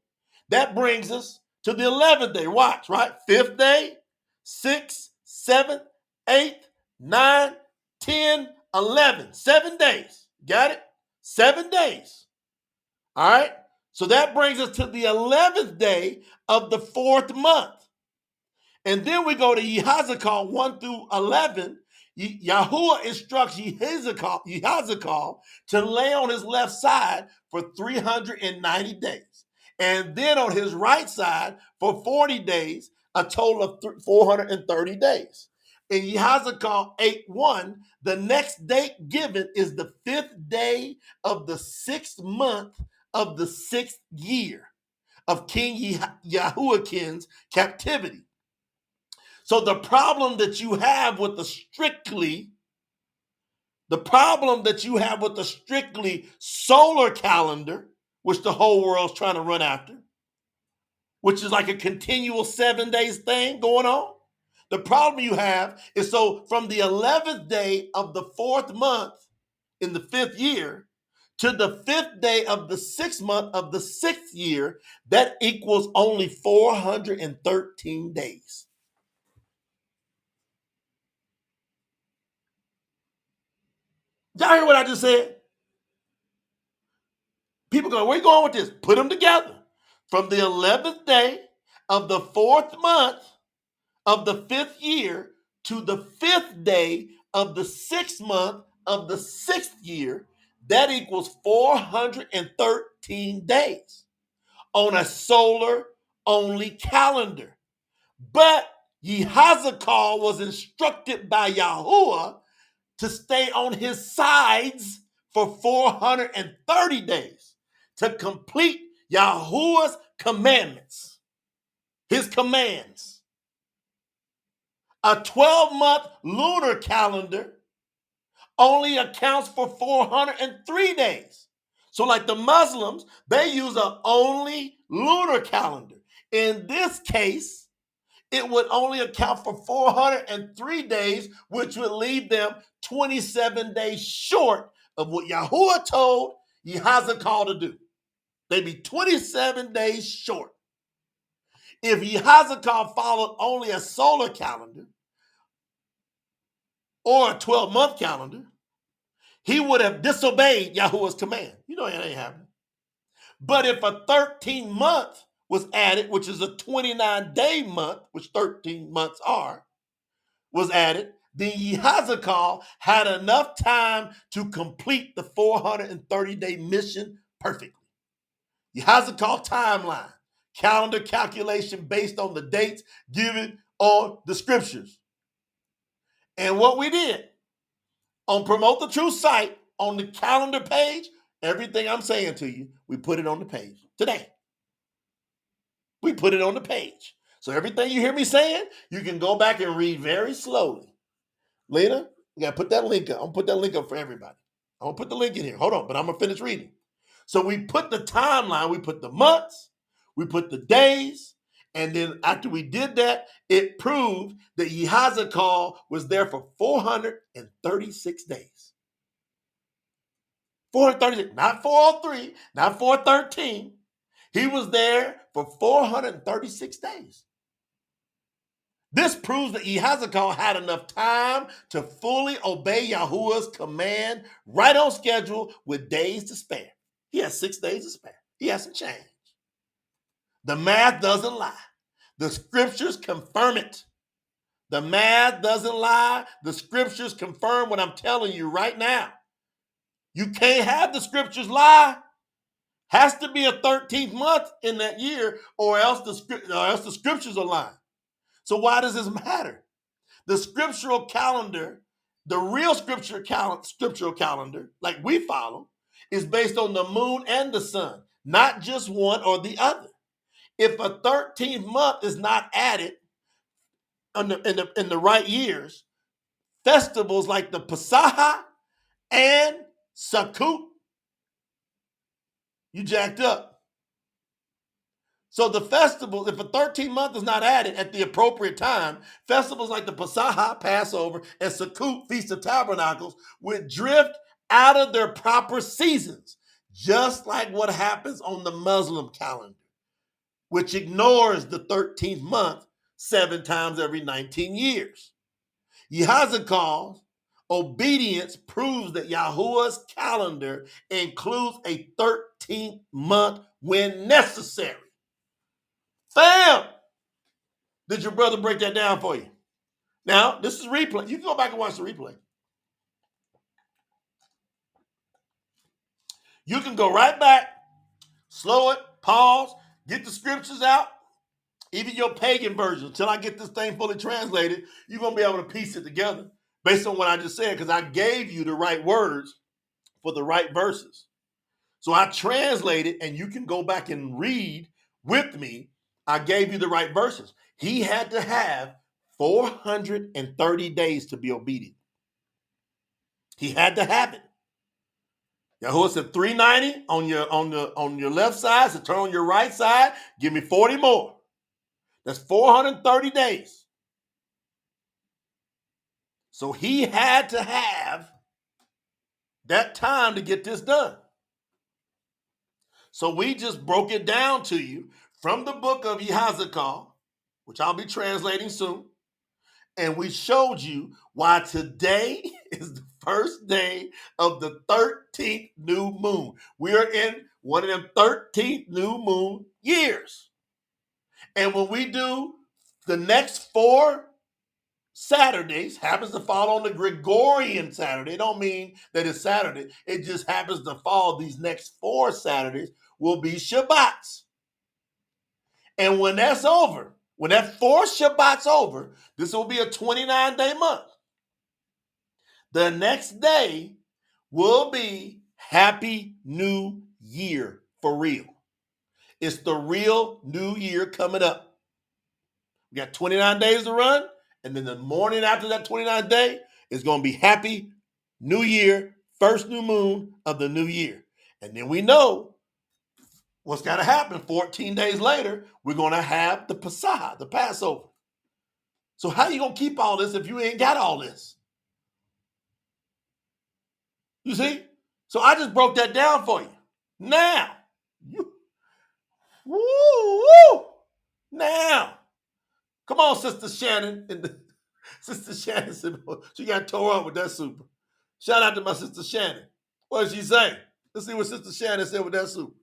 that brings us to the 11th day. Watch, right? 5th day, 6th, 7th, 8th, 9, 10, 11. 7 days. Got it? 7 days. All right? So that brings us to the 11th day of the 4th month. And then we go to Yihazqal 1 through 11. Yahuwah instructs Yihazqal to lay on his left side for 390 days. And then on his right side for 40 days, a total of 430 days. In Yihazqal 8:1, the next date given is the 5th day of the 6th month of the 6th year of King Yahuwah's captivity. So the problem that you have with the strictly solar calendar, which the whole world's trying to run after, which is like a continual 7 days thing going on. The problem you have is, so from the 11th day of the 4th month in the 5th year to the 5th day of the 6th month of the 6th year, that equals only 413 days. Y'all hear what I just said? People go, where you going with this? Put them together. From the 11th day of the 4th month of the 5th year to the 5th day of the 6th month of the 6th year, that equals 413 days on a solar only calendar. But Yihazqal was instructed by Yahuwah to stay on his sides for 430 days to complete Yahuwah's commandments, his commands. A 12-month lunar calendar only accounts for 403 days. So like the Muslims, they use an only lunar calendar. In this case, it would only account for 403 days, which would leave them 27 days short of what Yahuwah told Yihazqal to do. They'd be 27 days short. If Yihazqal followed only a solar calendar or a 12-month calendar, he would have disobeyed Yahuwah's command. You know that ain't happening. But if a 13-month was added, which is a 29-day month, which 13 months are, was added, then Yihazqal had enough time to complete the 430-day mission perfectly. Yihazqal timeline, calendar calculation based on the dates given on the scriptures. And what we did on Promote the Truth site, on the calendar page, everything I'm saying to you, we put it on the page today. We put it on the page. So everything you hear me saying, you can go back and read very slowly. Lena, you got to put that link up. I'm going to put that link up for everybody. I'm going to put the link in here. Hold on, but I'm going to finish reading. So we put the timeline, we put the months, we put the days, and then after we did that, it proved that Yihazqal was there for 436 days. 436, not 403, not 413. He was there for 436 days. This proves that Yihazqal had enough time to fully obey Yahuwah's command right on schedule with days to spare. He has 6 days to spare. He has some change. The math doesn't lie. The scriptures confirm it. The math doesn't lie. The scriptures confirm what I'm telling you right now. You can't have the scriptures lie. Has to be a 13th month in that year, or else the scriptures are lying. So why does this matter? The scriptural calendar, the real scriptural calendar, like we follow, is based on the moon and the sun, not just one or the other. If a 13th month is not added in the right years, festivals like the Passover and Sukkot, you jacked up. So the festivals, if a 13th month is not added at the appropriate time, festivals like the Passover, Passover, and Sukkot, Feast of Tabernacles, would drift out of their proper seasons, just like what happens on the Muslim calendar, which ignores the 13th month 7 times every 19 years. Yihazqal's obedience proves that Yahuwah's calendar includes a 13th month when necessary. Fam, did your brother break that down for you? Now, this is replay. You can go back and watch the replay. You can go right back, slow it, pause, Get the scriptures out, even your pagan version. Until I get this thing fully translated, you're going to be able to piece it together based on what I just said, because I gave you the right words for the right verses. So I translated, and you can go back and read with me. I gave you the right verses. He had to have 430 days to be obedient. He had to have it. Yahuwah said 390 on your left side, so turn on your right side, give me 40 more. That's 430 days. So he had to have that time to get this done. So we just broke it down to you from the book of Yihazqal, which I'll be translating soon. And we showed you why today is the first day of the 13th new moon. We are in one of them 13th new moon years. And when we do the next 4 Saturdays, happens to fall on the Gregorian Saturday. It don't mean that it's Saturday. It just happens to fall. These next 4 Saturdays will be Shabbats. And when that's over, when that 4 Shabbat's over, this will be a 29-day month. The next day will be Happy New Year for real. It's the real new year coming up. We got 29 days to run, and then the morning after that 29th day is going to be Happy New Year, first new moon of the new year. And then we know what's got to happen. 14 days later, we're going to have the Pesach, the Passover. So how you going to keep all this if you ain't got all this? You see? So I just broke that down for you. Now, now, come on, Sister Shannon. Sister Shannon said she got tore up with that super. Shout out to my Sister Shannon. What did she say? Let's see what Sister Shannon said with that super.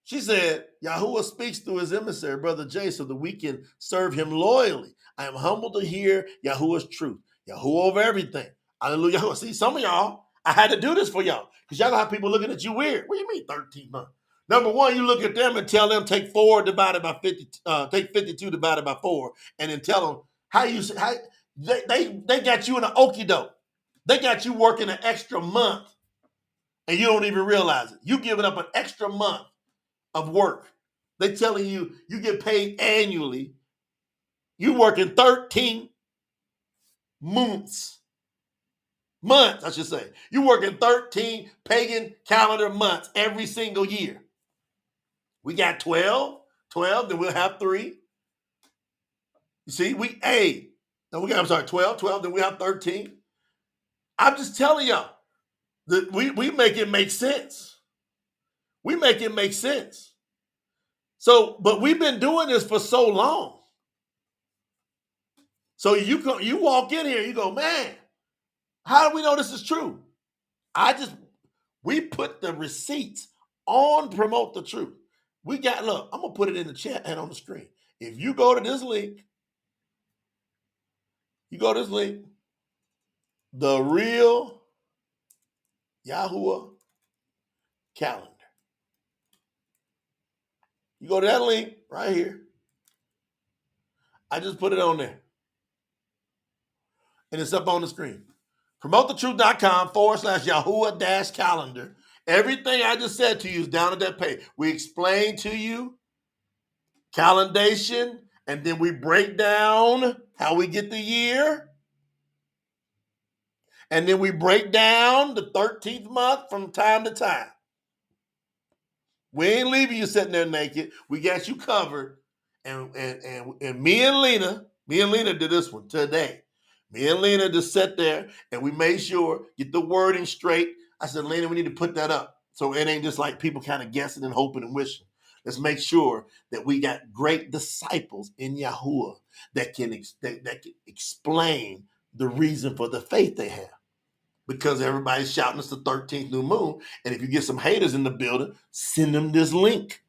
She said, Yahuwah speaks through his emissary, Brother Jay, so that we can serve him loyally. I am humbled to hear Yahuwah's truth. YAHUAH over everything. Hallelujah. See, some of y'all, I had to do this for y'all because y'all gonna have people looking at you weird. What do you mean 13 months? Number one, you look at them and tell them take 4 divided by 50, take 52 divided by 4, and then tell them how they got you in an okie doke. They got you working an extra month, and you don't even realize it. You giving up an extra month of work. They telling you you get paid annually. You working 13 months, I should say. You working 13 pagan calendar months every single year. We got 12, then we'll have 3. You see, we 12, then we have 13. I'm just telling y'all that we make it make sense. We make it make sense. So, but we've been doing this for so long. So you walk in here, you go, man, how do we know this is true? We put the receipts on Promote the Truth. Look, I'm going to put it in the chat and on the screen. If you go to this link, the real YAHUAH calendar. You go to that link right here. I just put it on there. And it's up on the screen. PromoteTheTruth.com/YAHUAH-calendar. Everything I just said to you is down at that page. We explain to you calendation, and then we break down how we get the year. And then we break down the 13th month from time to time. We ain't leaving you sitting there naked. We got you covered. And me and Lena did this one today. Me and Lena just sat there and we made sure, get the wording straight. I said, Lena, we need to put that up. So it ain't just like people kind of guessing and hoping and wishing. Let's make sure that we got great disciples in Yahuwah that can explain the reason for the faith they have. Because everybody's shouting it's the 13th new moon. And if you get some haters in the building, send them this link.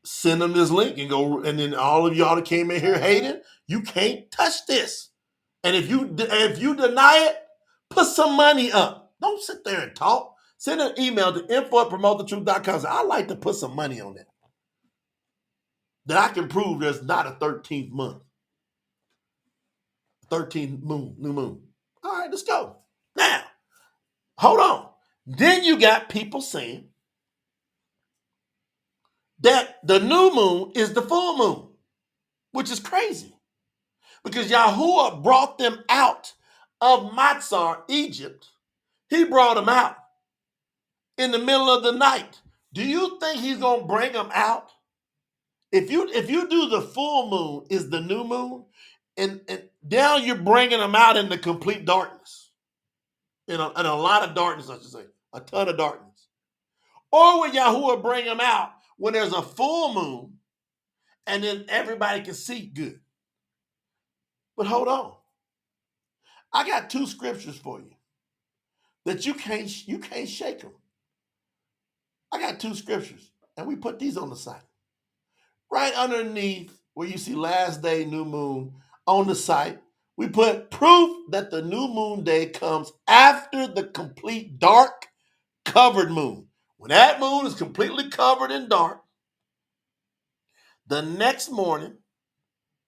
Send them this link and go. And then all of y'all that came in here hating, you can't touch this. And if you deny it, put some money up. Don't sit there and talk. Send an email to info@promotethetruth.com. I like to put some money on that. that I can prove there's not a 13th month, 13th moon, new moon. All right, let's go. Now, hold on. Then you got people saying that the new moon is the full moon, which is crazy because Yahuwah brought them out of Matzar, Egypt. He brought them out in the middle of the night. Do you think he's going to bring them out? If you do the full moon is the new moon, and now you're bringing them out into complete darkness, and a lot of darkness, I should say, a ton of darkness. Or would Yahuwah bring them out when there's a full moon, and then everybody can see good? But hold on, I got two scriptures for you that you can't shake them. I got two scriptures, and we put these on the site. Right underneath where you see last day, new moon, on the site, we put proof that the new moon day comes after the complete dark covered moon. When that moon is completely covered in dark, the next morning,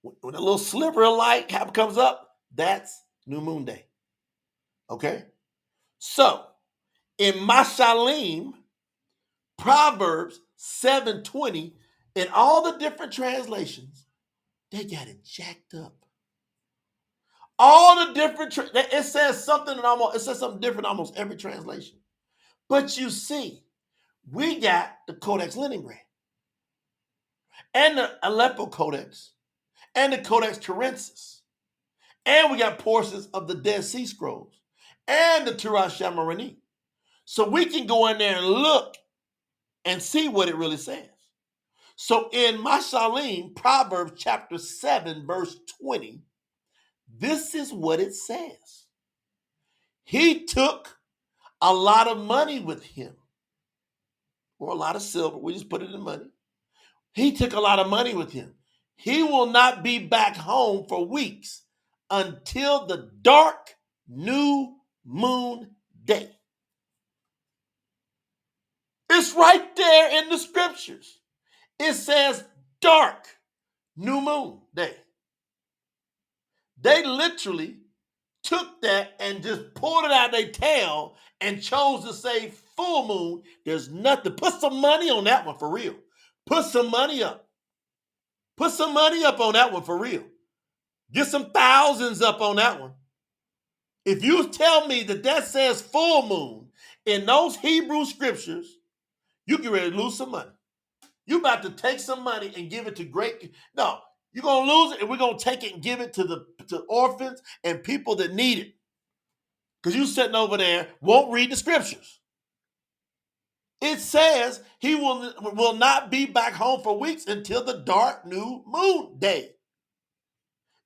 when a little sliver of light comes up, that's new moon day. Okay? So, in Mashalim, Proverbs 7:20, in all the different translations, they got it jacked up. All the different, it says something different in almost every translation. But you see, we got the Codex Leningrad and the Aleppo Codex and the Codex Turensis. And we got portions of the Dead Sea Scrolls and the Torah Shamarani. So we can go in there and look and see what it really says. So in Mashalim, Proverbs chapter 7, verse 20, this is what it says. He took a lot of money with him, or a lot of silver. We just put it in money. He took a lot of money with him. He will not be back home for weeks until the dark new moon day. It's right there in the scriptures. It says dark new moon day. They literally took that and just pulled it out their tail and chose to say full moon. There's nothing. Put some money on that one for real. Put some money up. Put some money up on that one for real. Get some thousands up on that one. If you tell me that says full moon in those Hebrew scriptures, you get ready to lose some money. You about to take some money and give it to no, you're going to lose it, and we're going to take it and give it to orphans and people that need it. Because you sitting over there won't read the scriptures. It says he will not be back home for weeks until the dark new moon day.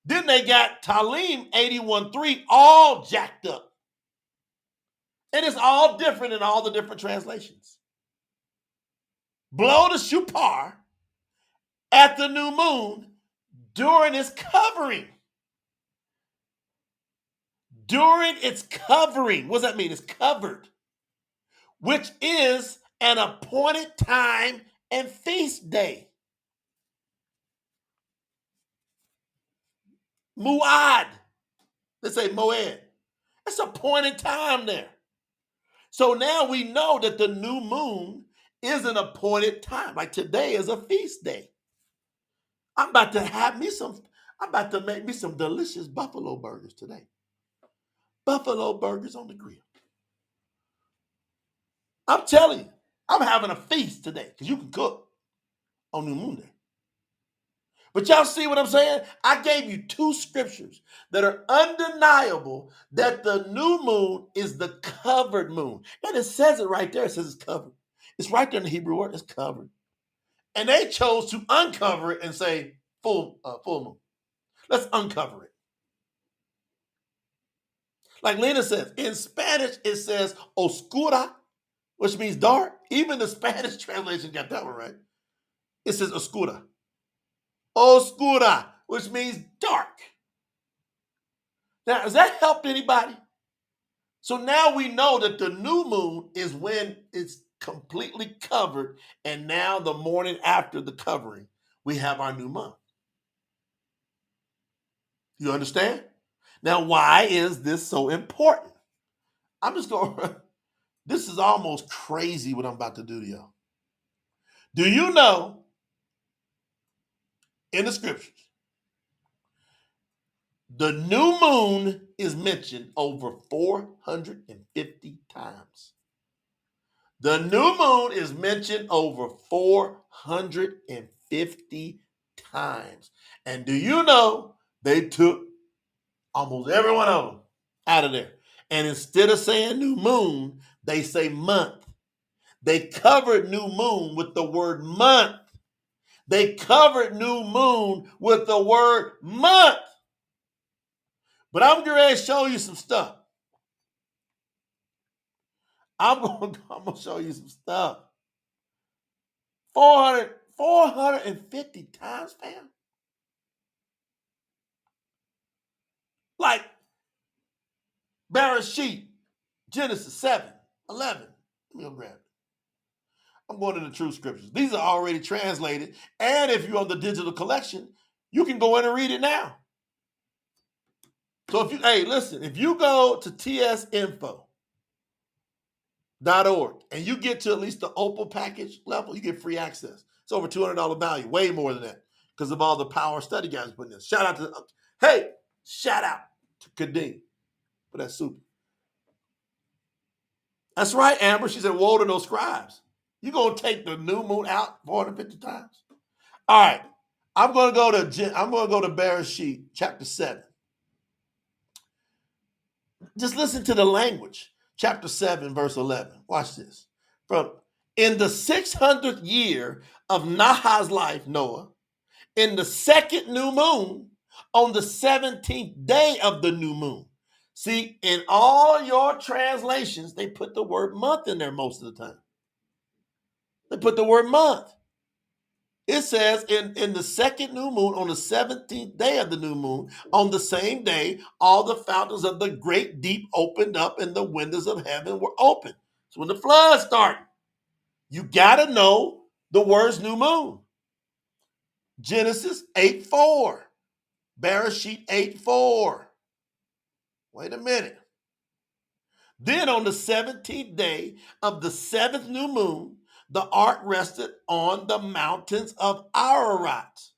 Then they got Talim 81:3 all jacked up. And it's all different in all the different translations. Blow the Shupar at the new moon during its covering. During its covering. What does that mean? It's covered. Which is an appointed time and feast day. Muad. Let's say Moed. It's appointed time there. So now we know that the new moon is an appointed time. Like today is a feast day. I'm about to make me some delicious buffalo burgers today. Buffalo burgers on the grill. I'm telling you, I'm having a feast today because you can cook on New Moon Day. But y'all see what I'm saying? I gave you two scriptures that are undeniable that the new moon is the covered moon. And it says it right there. It says it's covered. It's right there in the Hebrew word. It's covered. And they chose to uncover it and say full moon. Let's uncover it. Like Lena says, in Spanish, it says oscura, which means dark. Even the Spanish translation got that one right. It says oscura. Oscura, which means dark. Now, has that helped anybody? So now we know that the new moon is when it's completely covered, and now the morning after the covering, we have our new month. You understand? Now, why is this so important? I'm just going, this is almost crazy what I'm about to do to y'all. Do you know in the scriptures, the new moon is mentioned over 450 times? The new moon is mentioned over 450 times. And do you know they took almost every one of them out of there? And instead of saying new moon, they say month. They covered new moon with the word month. They covered new moon with the word month. But I'm going to show you some stuff. I'm going to show you some stuff. 450 times, fam. Like Bereshit, Genesis 7, 11. Let me go grab it. I'm going to the true scriptures. These are already translated. And if you're on the digital collection, you can go in and read it now. So if you, hey, listen, if you go to tsinfo.org and you get to at least the Opal package level, you get free access. It's over $200 value, way more than that, because of all the power study guys putting in. Shout out to Kadeem for that super. That's right, Amber. She said, woe to those scribes. You're going to take the new moon out 450 times? All right. I'm going to go to Bereshit, chapter 7. Just listen to the language. Chapter 7, verse 11. Watch this. In the 600th year of Nahah's life, Noah, in the second new moon, on the 17th day of the new moon. See, in all your translations, they put the word month in there most of the time. They put the word month. It says in the second new moon, on the 17th day of the new moon, on the same day, all the fountains of the great deep opened up and the windows of heaven were open. So when the flood started, you got to know the words new moon. Genesis 8:4. Bereshit 8:4. Wait a minute. Then on the 17th day of the seventh new moon, the ark rested on the mountains of Ararat.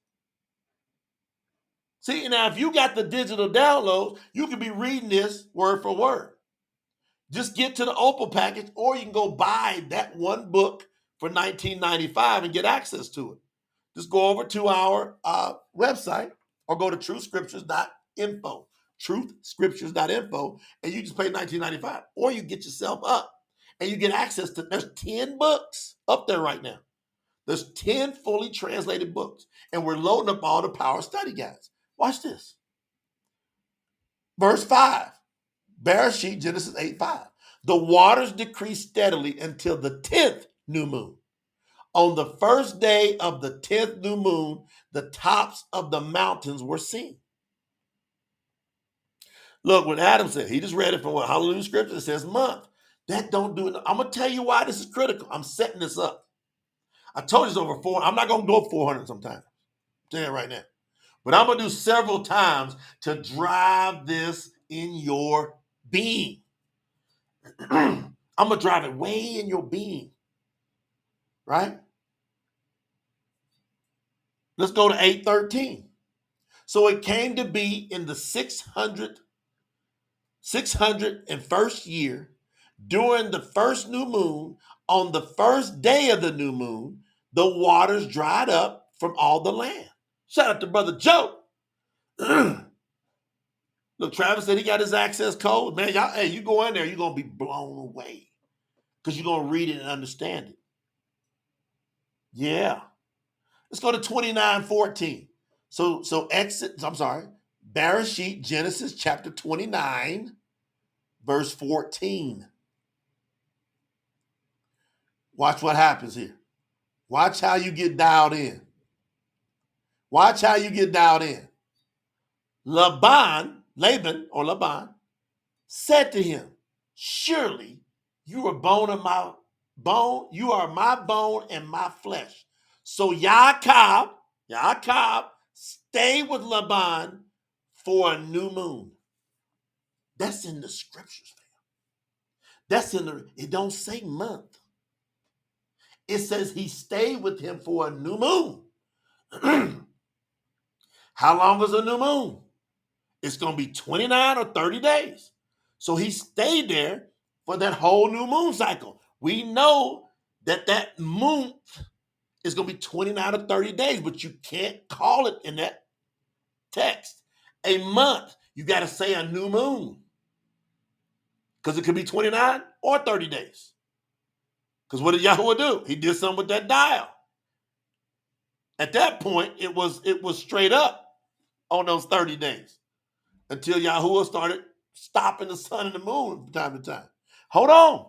See, now if you got the digital downloads, you can be reading this word for word. Just get to the Opal package, or you can go buy that one book for $19.95 and get access to it. Just go over to our website or go to truthscriptures.info, truthscriptures.info, and you just pay $19.95. Or you get yourself up and you get access to, there's 10 books up there right now. There's 10 fully translated books, and we're loading up all the power study guides. Watch this. Verse 5, Bereshit, Genesis 8:5. The waters decreased steadily until the 10th new moon. On the first day of the 10th new moon, the tops of the mountains were seen. Look, what Adam said, he just read it from what Hallelujah Scripture. It says month. That don't do it. I'm going to tell you why this is critical. I'm setting this up. I told you it's over 400. I'm not going to go 400 sometime. I'm telling you right now. But I'm going to do several times to drive this in your being. I'm going to drive it way in your being. Right? Let's go to 8:13. So it came to be in the 601st year, during the first new moon, on the first day of the new moon, the waters dried up from all the land. Shout out to Brother Joe. Look, Travis said he got his access code. Man, y'all, hey, you go in there, you're going to be blown away because you're going to read it and understand it. Yeah. Let's go to 29:14. So Bereshit, Genesis chapter 29, verse 14. Watch what happens here. Watch how you get dialed in. Watch how you get dialed in. Laban said to him, surely you are bone of my bone, you are my bone and my flesh. So Yaakov, Yaakov stayed with Laban for a new moon. That's in the scriptures, fam. It don't say month. It says he stayed with him for a new moon. How long is a new moon? It's going to be 29 or 30 days. So he stayed there for that whole new moon cycle. We know that month is going to be 29 or 30 days, but you can't call it in that text a month. You got to say a new moon because it could be 29 or 30 days. Because what did Yahuwah do? He did something with that dial. At that point, it was straight up on those 30 days until Yahuwah started stopping the sun and the moon from time to time. Hold on.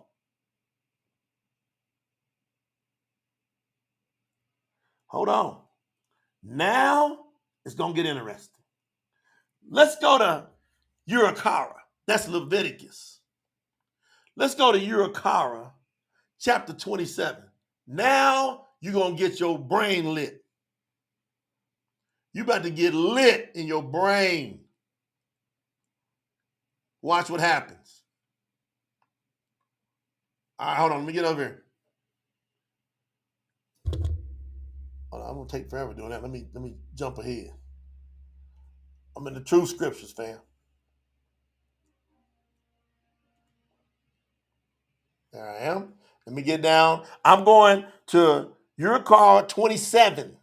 Hold on. Now it's going to get interesting. Let's go to YAHUAH. That's Leviticus. Let's go to YAHUAH, chapter 27. Now you're going to get your brain lit. You about to get lit in your brain. Watch what happens. All right, hold on. Let me get over here. Hold on, I'm going to take forever doing that. Let me jump ahead. I'm in the true scriptures, fam. There I am. Let me get down. I'm going to YAHUAH 27,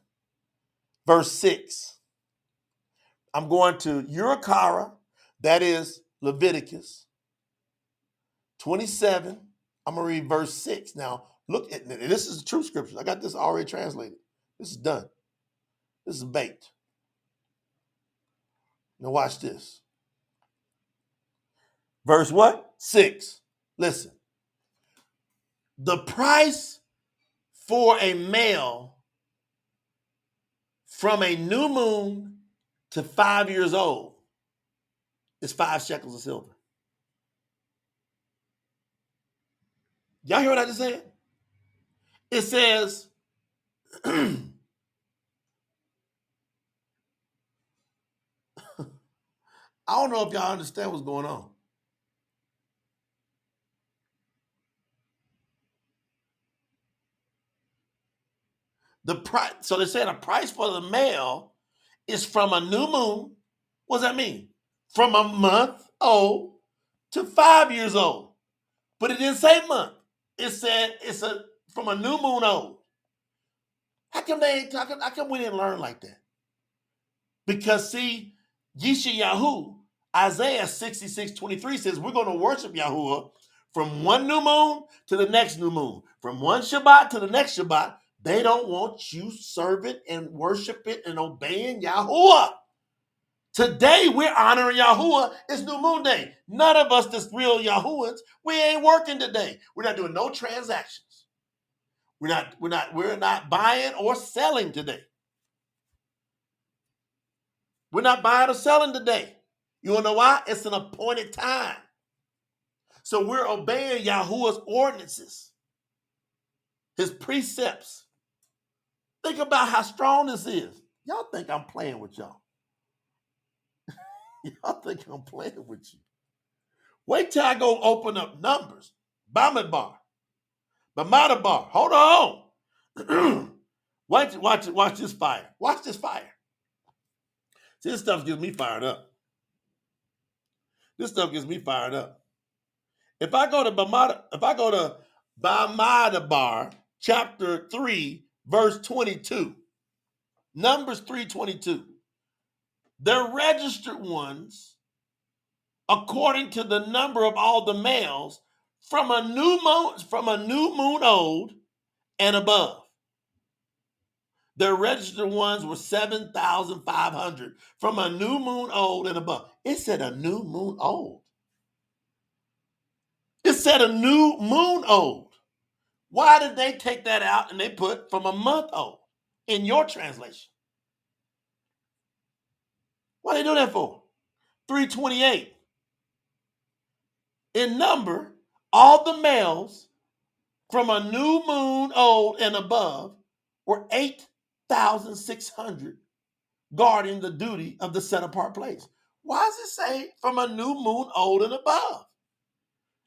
verse 6. I'm going to YAHUAH, that is Leviticus 27. I'm going to read verse 6. Now, look at this. This is the true scriptures. I got this already translated. This is done. This is baked. Now watch this. Verse what? 6. Listen. The price for a male from a new moon to 5 years old is 5 shekels of silver. Y'all hear what I just said? It says, I don't know if y'all understand what's going on. The price, so they said a price for the male is from a new moon. What does that mean? From a month old to 5 years old. But it didn't say month. It said it's from a new moon old. How come we didn't learn like that? Because see, Yeshayahu, Isaiah 66:23 says we're going to worship Yahuwah from one new moon to the next new moon. From one Shabbat to the next Shabbat. They don't want you serving and worshiping and obeying Yahuwah. Today we're honoring Yahuwah. It's New Moon Day. None of us that's real Yahuwahs, we ain't working today. We're not doing no transactions. We're not buying or selling today. We're not buying or selling today. You want to know why? It's an appointed time. So we're obeying Yahuwah's ordinances, his precepts. Think about how strong this is. Y'all think I'm playing with y'all. Y'all think I'm playing with you. Wait till I go open up Numbers. Bamidbar. Hold on. Watch this fire. Watch this fire. See, this stuff gets me fired up. If I go to Bamidbar, chapter 3, verse 22, Numbers 3:22, they're registered ones according to the number of all the males from a new moon old and above. Their registered ones were 7,500 from a new moon old and above. It said a new moon old. It said a new moon old. Why did they take that out and they put from a month old in your translation? What are they doing that for? 328. In number, all the males from a new moon old and above were 8,000. 2,600 guarding the duty of the set apart place. Why does it say from a new moon old and above?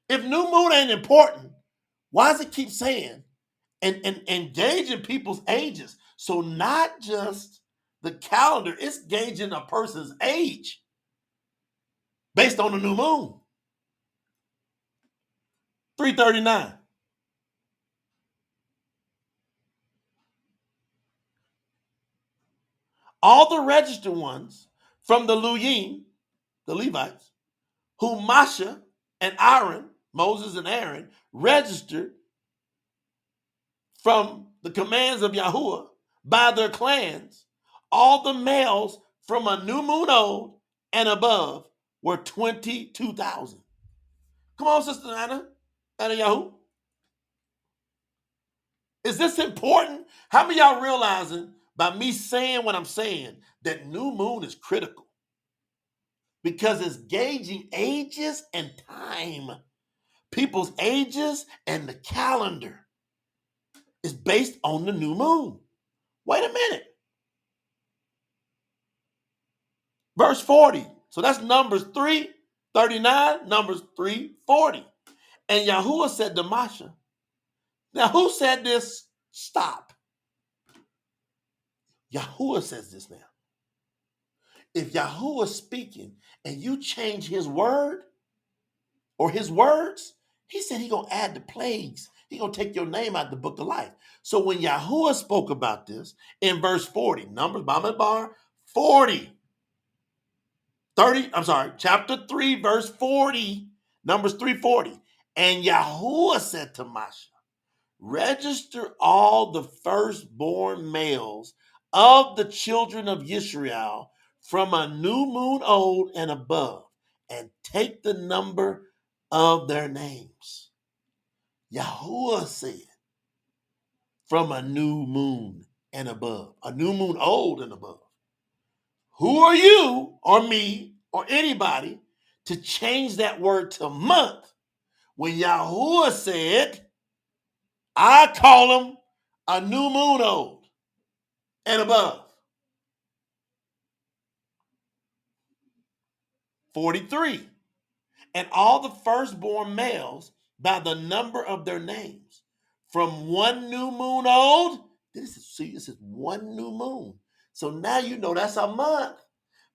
If new moon ain't important, why does it keep saying and engaging people's ages? So not just the calendar, it's gauging a person's age based on the new moon. 339. All the registered ones from the Luyim, the Levites, whom Masha and Aaron, Moses and Aaron, registered from the commands of Yahuwah by their clans, all the males from a new moon old and above were 22,000. Come on, Sister Anna Yahoo. Is this important? How many of y'all realizing by me saying what I'm saying that new moon is critical? Because it's gauging ages and time. People's ages and the calendar is based on the new moon. Wait a minute. Verse 40. So that's Numbers 3:39, Numbers 3:40. And Yahuwah said to Masha, now who said this? Stop. Yahuwah says this now. If Yahuwah is speaking and you change his word or his words, he said he going to add the plagues. He going to take your name out of the book of life. So when Yahuwah spoke about this in verse 40, Numbers, Bamidbar, 40, 30, I'm sorry, chapter 3, verse 40, Numbers 3:40. And Yahuwah said to Masha, register all the firstborn males of the children of Israel from a new moon old and above, and take the number of their names. Yahuwah said, from a new moon and above, a new moon old and above. Who are you or me or anybody to change that word to month when Yahuwah said, I call them a new moon old and above? 43. And all the firstborn males by the number of their names from one new moon old. This is one new moon. So now you know that's a month,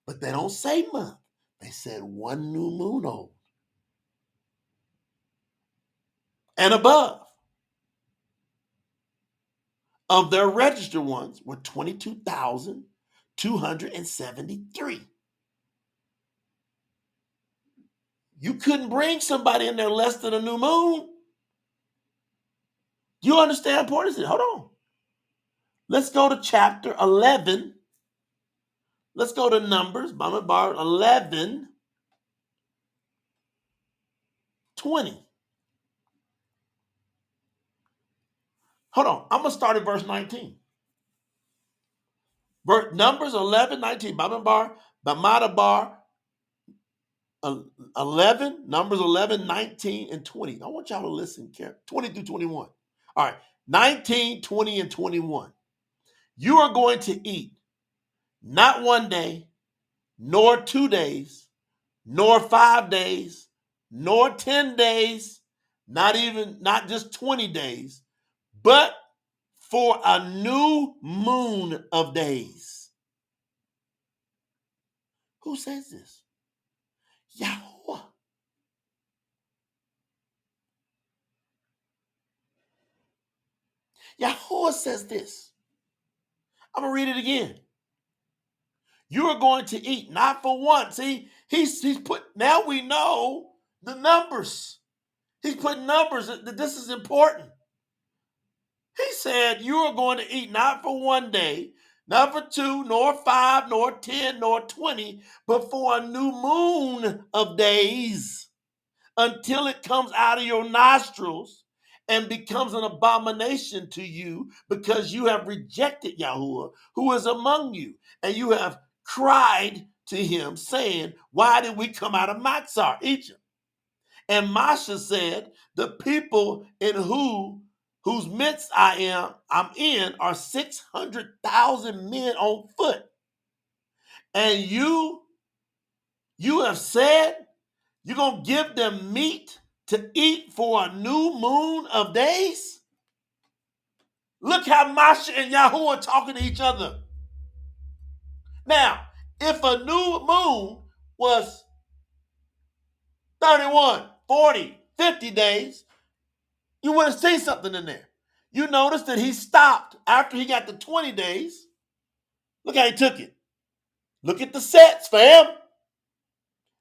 but they don't say month. They said one new moon old and above. Of their registered ones were 22,273. You couldn't bring somebody in there less than a new moon. You understand how important this is? Hold on. Let's go to chapter 11. Let's go to Numbers, Bamidbar 11, 20. Hold on. I'm going to start at verse 19. Numbers 11, 19. Bamidbar, Bamidbar 11, Numbers 11, 19, and 20. I want y'all to listen carefully. 20 through 21. All right. 19, 20, and 21. You are going to eat not 1 day, nor 2 days, nor 5 days, nor 10 days, not just 20 days, but for a new moon of days. Who says this? Yahuwah. Yahuwah says this. I'm going to read it again. You are going to eat not for one. See, he's put, now we know the numbers. He's put numbers. This is important. He said, you are going to eat not for 1 day, not for 2, nor 5, nor 10, nor 20, but for a new moon of days until it comes out of your nostrils and becomes an abomination to you because you have rejected Yahuwah who is among you. And you have cried to him saying, why did we come out of Matzar, Egypt? And Masha said, the people in whom whose midst I'm in, are 600,000 men on foot. And you have said you're going to give them meat to eat for a new moon of days? Look how Masha and Yahuwah are talking to each other. Now, if a new moon was 31, 40, 50 days, you would have seen something in there. You notice that he stopped after he got to 20 days. Look how he took it. Look at the sets, fam.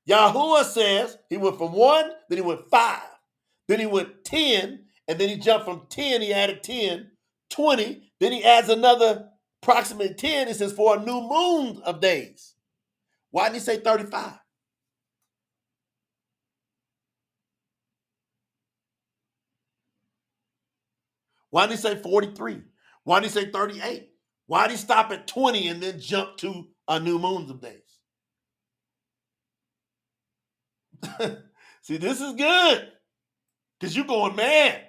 Yahuwah says he went from 1, then he went 5, then he went 10, and then he jumped from 10, he added 10, 20, then he adds another approximately 10. He says for a new moon of days. Why didn't he say 35? Why did he say 43? Why did he say 38? Why did he stop at 20 and then jump to a new moon of days? See, this is good. Because you're going, man,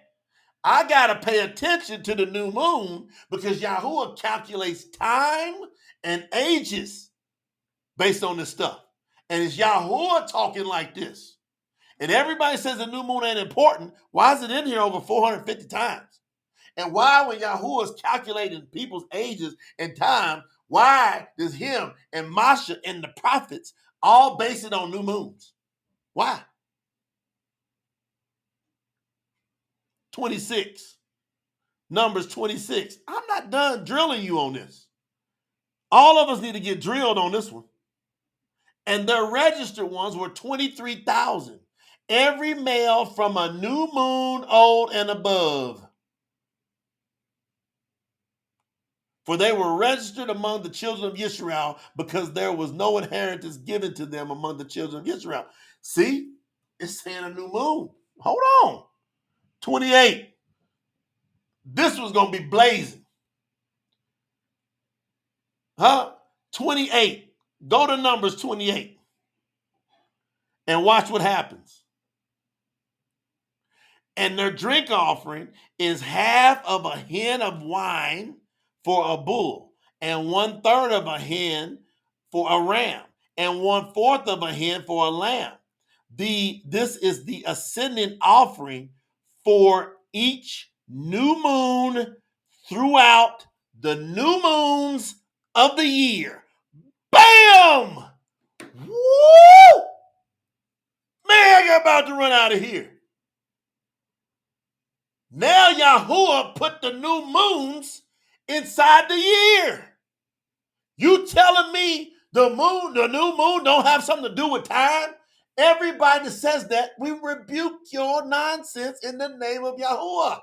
I got to pay attention to the new moon because Yahuwah calculates time and ages based on this stuff. And it's Yahuwah talking like this. And everybody says the new moon ain't important. Why is it in here over 450 times? And why, when Yahuwah is calculating people's ages and time, why does him and Masha and the prophets all base it on new moons? Why? 26. Numbers 26. I'm not done drilling you on this. All of us need to get drilled on this one. And their registered ones were 23,000. Every male from a new moon old and above. For they were registered among the children of Israel because there was no inheritance given to them among the children of Israel. See, it's saying a new moon. Hold on. 28. This was going to be blazing. 28. Go to Numbers 28 and watch what happens. And their drink offering is half of a hin of wine for a bull, and 1/3 of a hin for a ram, and 1/4 of a hin for a lamb. This is the ascending offering for each new moon throughout the new moons of the year. Bam! Woo! Man, I'm about to run out of here. Now Yahuwah put the new moons inside the year. You telling me the new moon don't have something to do with time? Everybody that says that, we rebuke your nonsense in the name of Yahuwah.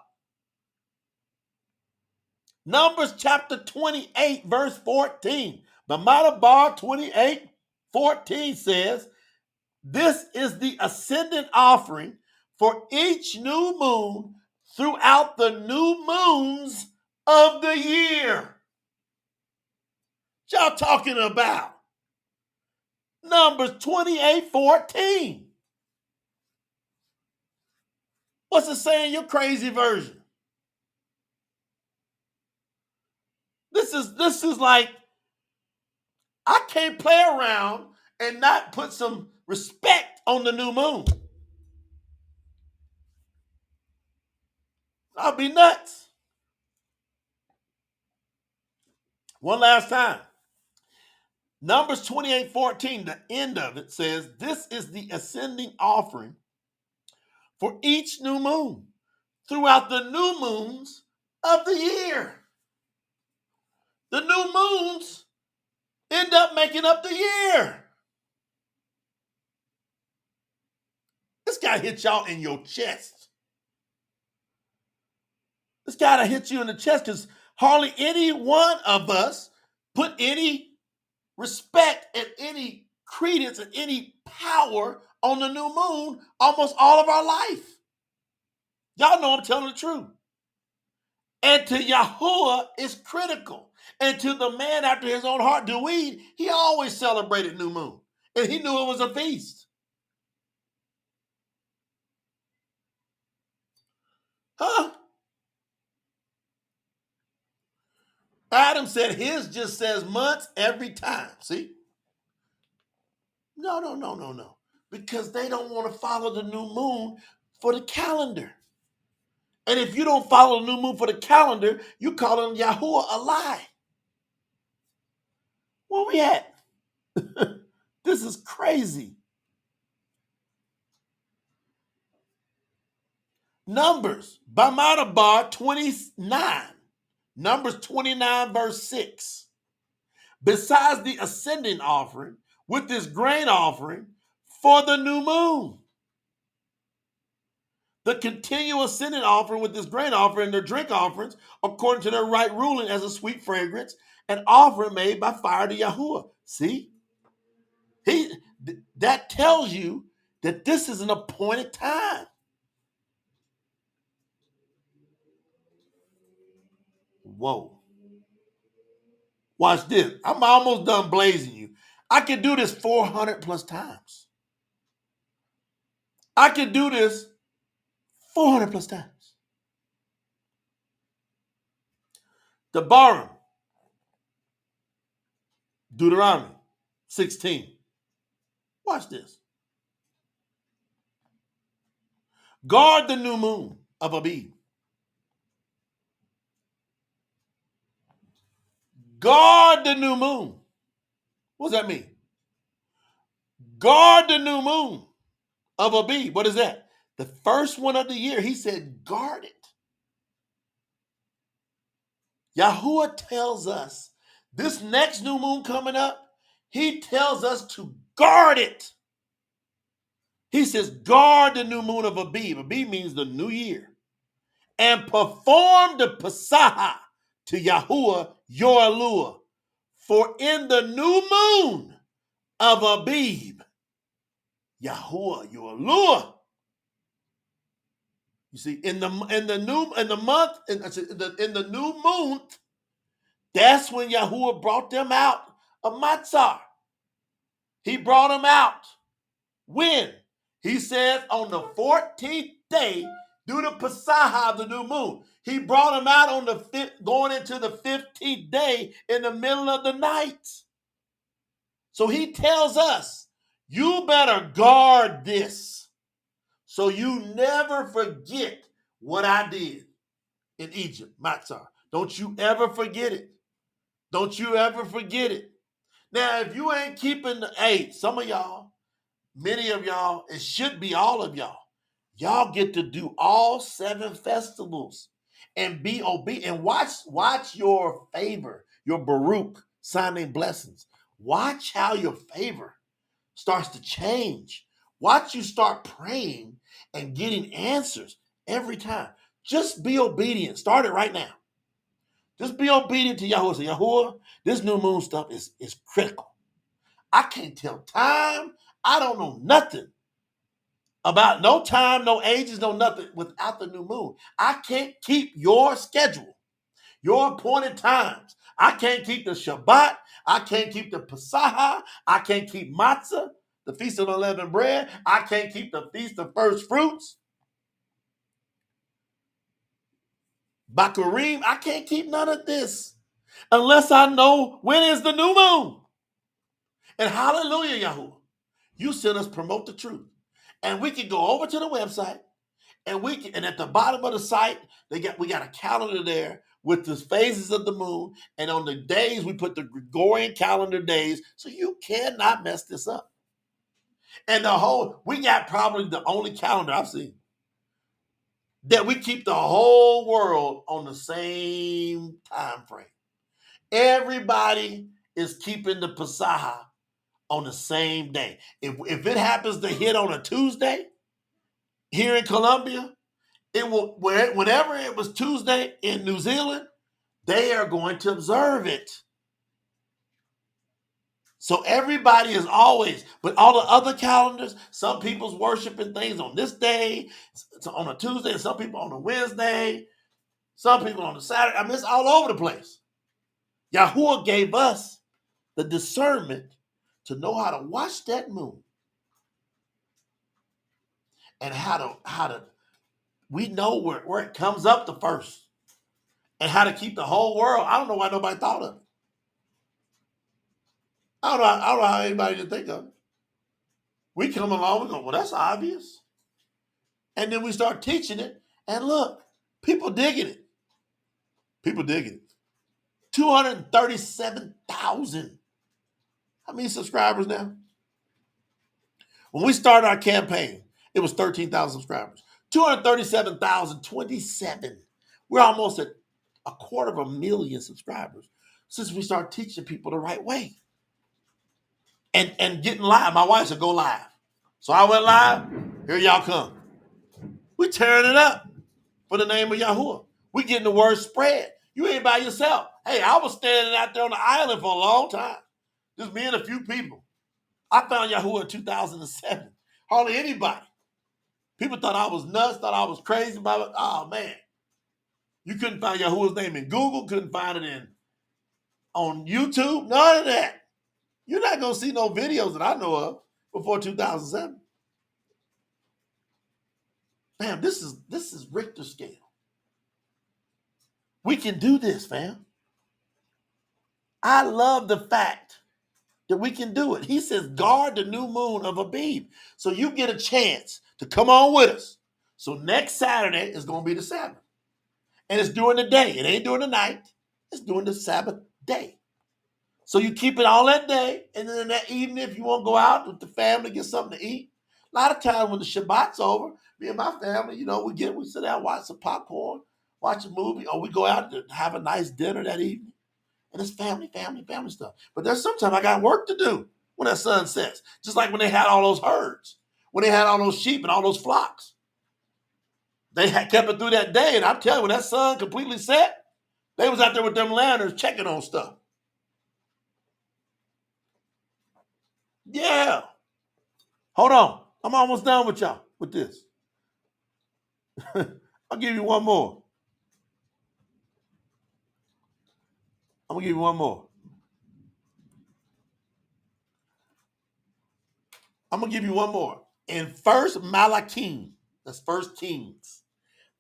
Numbers chapter 28, verse 14. The Madabar 28, 14 says, this is the ascendant offering for each new moon throughout the new moons of the year. What y'all talking about? Numbers 28, 14. What's it saying in your crazy version? This is like, I can't play around and not put some respect on the new moon. I'll be nuts. One last time. Numbers 28, 14, the end of it says, this is the ascending offering for each new moon throughout the new moons of the year. The new moons end up making up the year. This guy hit y'all in your chest. This guy to hit you in the chest because hardly any one of us put any respect and any credence and any power on the new moon almost all of our life. Y'all know I'm telling the truth. And to Yahuwah is critical. And to the man after his own heart, Dewey, he always celebrated new moon. And he knew it was a feast. Huh? Adam said his just says months every time. See? No. Because they don't want to follow the new moon for the calendar. And if you don't follow the new moon for the calendar, you calling Yahuwah a lie. Where we at? This is crazy. Numbers, Bamadabar 29. Numbers 29, verse 6. Besides the ascending offering, with this grain offering for the new moon. The continual ascending offering with this grain offering and their drink offerings, according to their right ruling as a sweet fragrance, an offering made by fire to Yahuwah. See? That tells you that this is an appointed time. Whoa. Watch this. I'm almost done blazing you. I can do this 400 plus times. I can do this 400 plus times. The Barim, Deuteronomy 16. Watch this. Guard the new moon of Abib. Guard the new moon. What does that mean? Guard the new moon of Abib. What is that? The first one of the year. He said, guard it. Yahuwah tells us this next new moon coming up, he tells us to guard it. He says, guard the new moon of Abib. Abib means the new year. And perform the Pasaha to Yahuwah, your Eluah. For in the new moon of Abib, Yahuwah, your Eluah. You see, in the new month, that's when Yahuwah brought them out of Matzah. He brought them out. When? He says on the 14th day, due to Pasaha of the new moon. He brought them out on the going into the 15th day in the middle of the night. So he tells us, you better guard this so you never forget what I did in Egypt, Matzah. Don't you ever forget it. Don't you ever forget it. Now, if you ain't keeping some of y'all, many of y'all, it should be all of y'all. Y'all get to do all 7 festivals and be obedient. And watch your favor, your Baruch signing blessings. Watch how your favor starts to change. Watch you start praying and getting answers every time. Just be obedient. Start it right now. Just be obedient to Yahuwah. Say, Yahuwah, this new moon stuff is critical. I can't tell time. I don't know nothing about no time, no ages, no nothing without the new moon. I can't keep your schedule, your appointed times. I can't keep the Shabbat. I can't keep the Pasaha. I can't keep Matzah, the Feast of Unleavened Bread. I can't keep the Feast of First Fruits. Bakarim, I can't keep none of this unless I know when is the new moon. And hallelujah, Yahuwah, you sent us promote the truth. And we can go over to the website and at the bottom of the site, we got a calendar there with the phases of the moon. And on the days, we put the Gregorian calendar days. So you cannot mess this up. And we got probably the only calendar I've seen that we keep the whole world on the same time frame. Everybody is keeping the Pasaha on the same day. If it happens to hit on a Tuesday here in Colombia, it will, whenever it was Tuesday in New Zealand, they are going to observe it. So everybody is always, but all the other calendars, some people's worshiping things on this day, on a Tuesday, and some people on a Wednesday, some people on a Saturday. I mean, it's all over the place. Yahuwah gave us the discernment to know how to watch that moon and how to we know where it comes up the first. and how to keep the whole world. I don't know why nobody thought of it. I don't know how anybody didn't think of it. We come along, we go, well, that's obvious. And then we start teaching it, and look, people digging it. People digging it. 237,000. How many subscribers now? When we started our campaign, it was 13,000 subscribers. 237,027. We're almost at 250,000 subscribers since we started teaching people the right way. And getting live. My wife said, go live. So I went live. Here y'all come. We tearing it up for the name of Yahuwah. We getting the word spread. You ain't by yourself. Hey, I was standing out there on the island for a long time. Just me and a few people. I found Yahuwah in 2007. Hardly anybody. People thought I was nuts, thought I was crazy about it. Oh, man. You couldn't find Yahuwah's name in Google, couldn't find it on YouTube, none of that. You're not going to see no videos that I know of before 2007. Fam, this is Richter scale. We can do this, fam. I love the fact that we can do it. He says, guard the new moon of Abib. So you get a chance to come on with us. So next Saturday is going to be the Sabbath. And it's during the day. It ain't during the night. It's during the Sabbath day. So you keep it all that day. And then in that evening, if you want to go out with the family, get something to eat. A lot of times when the Shabbat's over, me and my family, we sit down, watch some popcorn, watch a movie, or we go out to have a nice dinner that evening. And it's family stuff. But there's sometimes I got work to do when that sun sets. Just like when they had all those herds, when they had all those sheep and all those flocks. They had kept it through that day. And I'm telling you, when that sun completely set, they was out there with them lanterns checking on stuff. Yeah. Hold on. I'm almost done with y'all with this. I'll give you one more. I'm going to give you one more. I'm going to give you one more. In 1 Malachi, that's 1 Kings.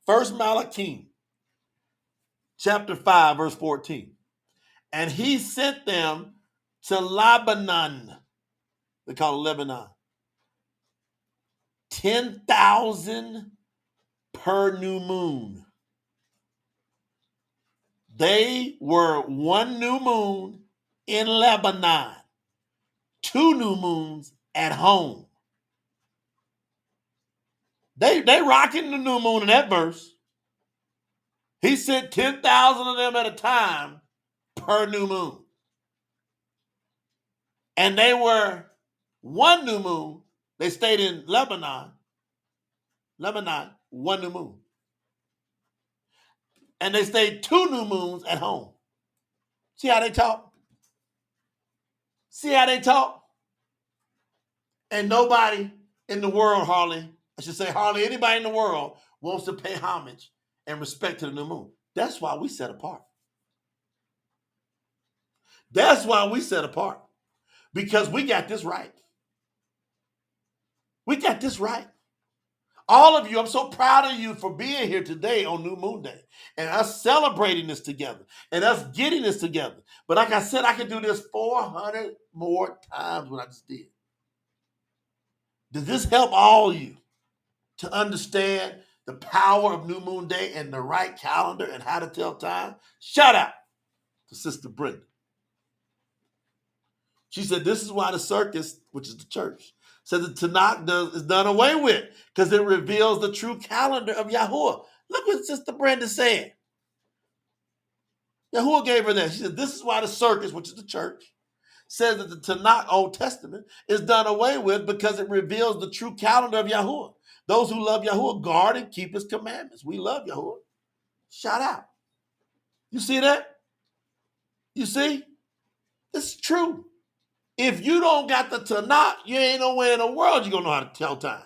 1 Malachi, chapter 5, verse 14. And he sent them to Lebanon. They call it Lebanon. 10,000 per new moon. They were one new moon in Lebanon, 2 new moons at home. They rocking the new moon in that verse. He sent 10,000 of them at a time per new moon. And they were one new moon. They stayed in Lebanon, 1 new moon. And they stayed 2 new moons at home. See how they talk? See how they talk? And nobody in the world hardly anybody in the world wants to pay homage and respect to the new moon. That's why we set apart. That's why we set apart. Because we got this right. We got this right. All of you, I'm so proud of you for being here today on New Moon Day and us celebrating this together and us getting this together. But like I said, I can do this 400 more times what I just did. Does this help all of you to understand the power of New Moon Day and the right calendar and how to tell time? Shout out to Sister Brenda. She said, this is why the circus, which is the church, said the Tanakh is done away with because it reveals the true calendar of Yahuwah. Look what Sister Brenda said. Yahuwah gave her that. She said, this is why the circus, which is the church, says that the Tanakh, Old Testament, is done away with because it reveals the true calendar of Yahuwah. Those who love Yahuwah guard and keep his commandments. We love Yahuwah. Shout out. You see that? You see? This is true. If you don't got the Tanakh, you ain't nowhere in the world you're going to know how to tell time.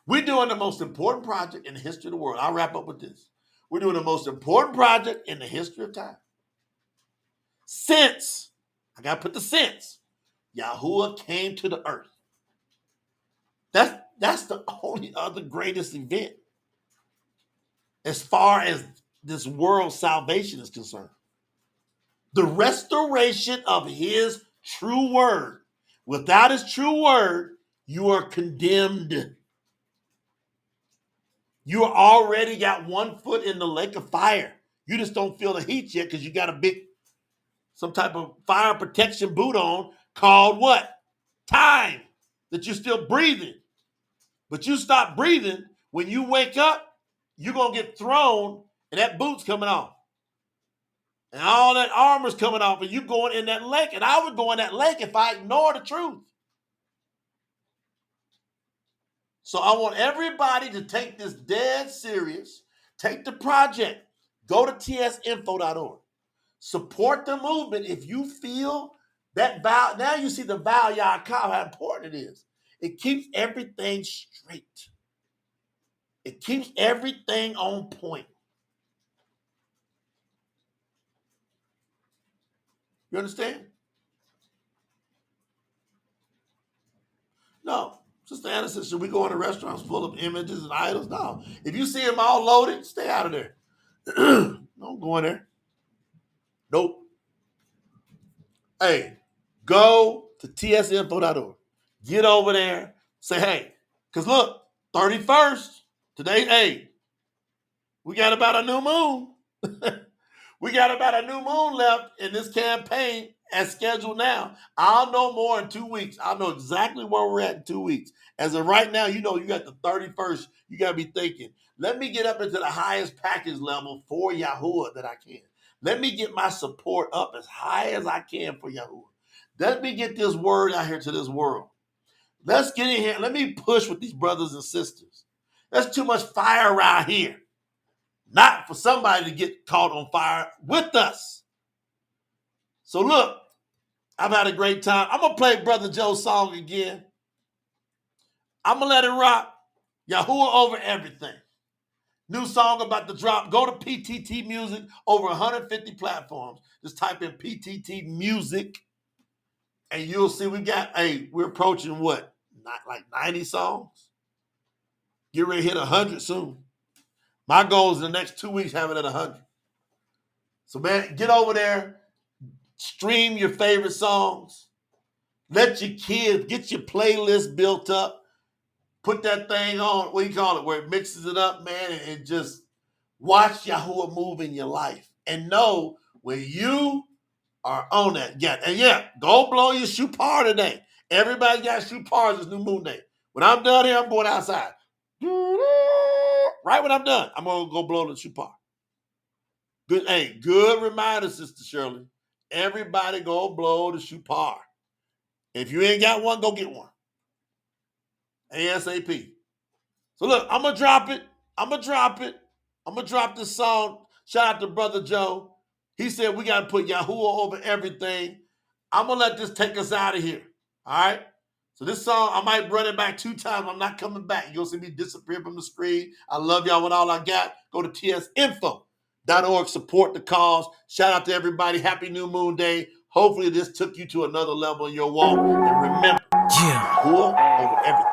We're doing the most important project in the history of the world. I'll wrap up with this. We're doing the most important project in the history of time. Since, I got to put the since, Yahuwah came to the earth. That's the only other greatest event as far as this world's salvation is concerned. The restoration of his true word. Without his true word, you are condemned. You already got one foot in the lake of fire. You just don't feel the heat yet because you got some type of fire protection boot on called what? Time. That you're still breathing. But you stop breathing, when you wake up, you're going to get thrown and that boot's coming off. And all that armor's coming off and you going in that lake. And I would go in that lake if I ignore the truth. So I want everybody to take this dead serious. Take the project. Go to tsinfo.org. Support the movement if you feel that vow. Now you see the vow Yahweh, how important it is. It keeps everything straight. It keeps everything on point. You understand? No. Sister Anna says, should we go into restaurants full of images and idols? No. If you see them all loaded, stay out of there. Don't go in there. Nope. Hey, go to tsinfo.org. Get over there. Say, hey, because look, 31st, today, hey, we got about a new moon. We got about a new moon left in this campaign as scheduled now. I'll know more in 2 weeks. I'll know exactly where we're at in 2 weeks. As of right now, you know you got the 31st. You got to be thinking, let me get up into the highest package level for YAHUAH that I can. Let me get my support up as high as I can for YAHUAH. Let me get this word out here to this world. Let's get in here. Let me push with these brothers and sisters. There's too much fire around here. Not for somebody to get caught on fire with us. So look, I've had a great time. I'm going to play Brother Joe's song again. I'm going to let it rock. YAHUAH Over Everything. New song about to drop. Go to PTT Music, over 150 platforms. Just type in PTT Music, and you'll see we're approaching what? Not like 90 songs? Get ready to hit 100 soon. My goal is in the next 2 weeks have it at 100. So man, get over there, stream your favorite songs. Let your kids get your playlist built up. Put that thing on, what do you call it, where it mixes it up, man, and just watch YAHUAH move in your life. And know when you are on that. Go blow your Shupar today. Everybody got Shupars this new moon day. When I'm done here, I'm going outside. Right when I'm done, I'm going to go blow the Shupar. Good reminder, Sister Shirley. Everybody go blow the Shupar. If you ain't got one, go get one. ASAP. So look, I'm going to drop it. I'm going to drop this song. Shout out to Brother Joe. He said we got to put YAHUAH over everything. I'm going to let this take us out of here. All right? So this song, I might run it back 2 times. I'm not coming back. You'll see me disappear from the screen. I love y'all with all I got. Go to tsinfo.org. Support the cause. Shout out to everybody. Happy New Moon Day. Hopefully this took you to another level in your walk. And remember, YAHUAH over everything.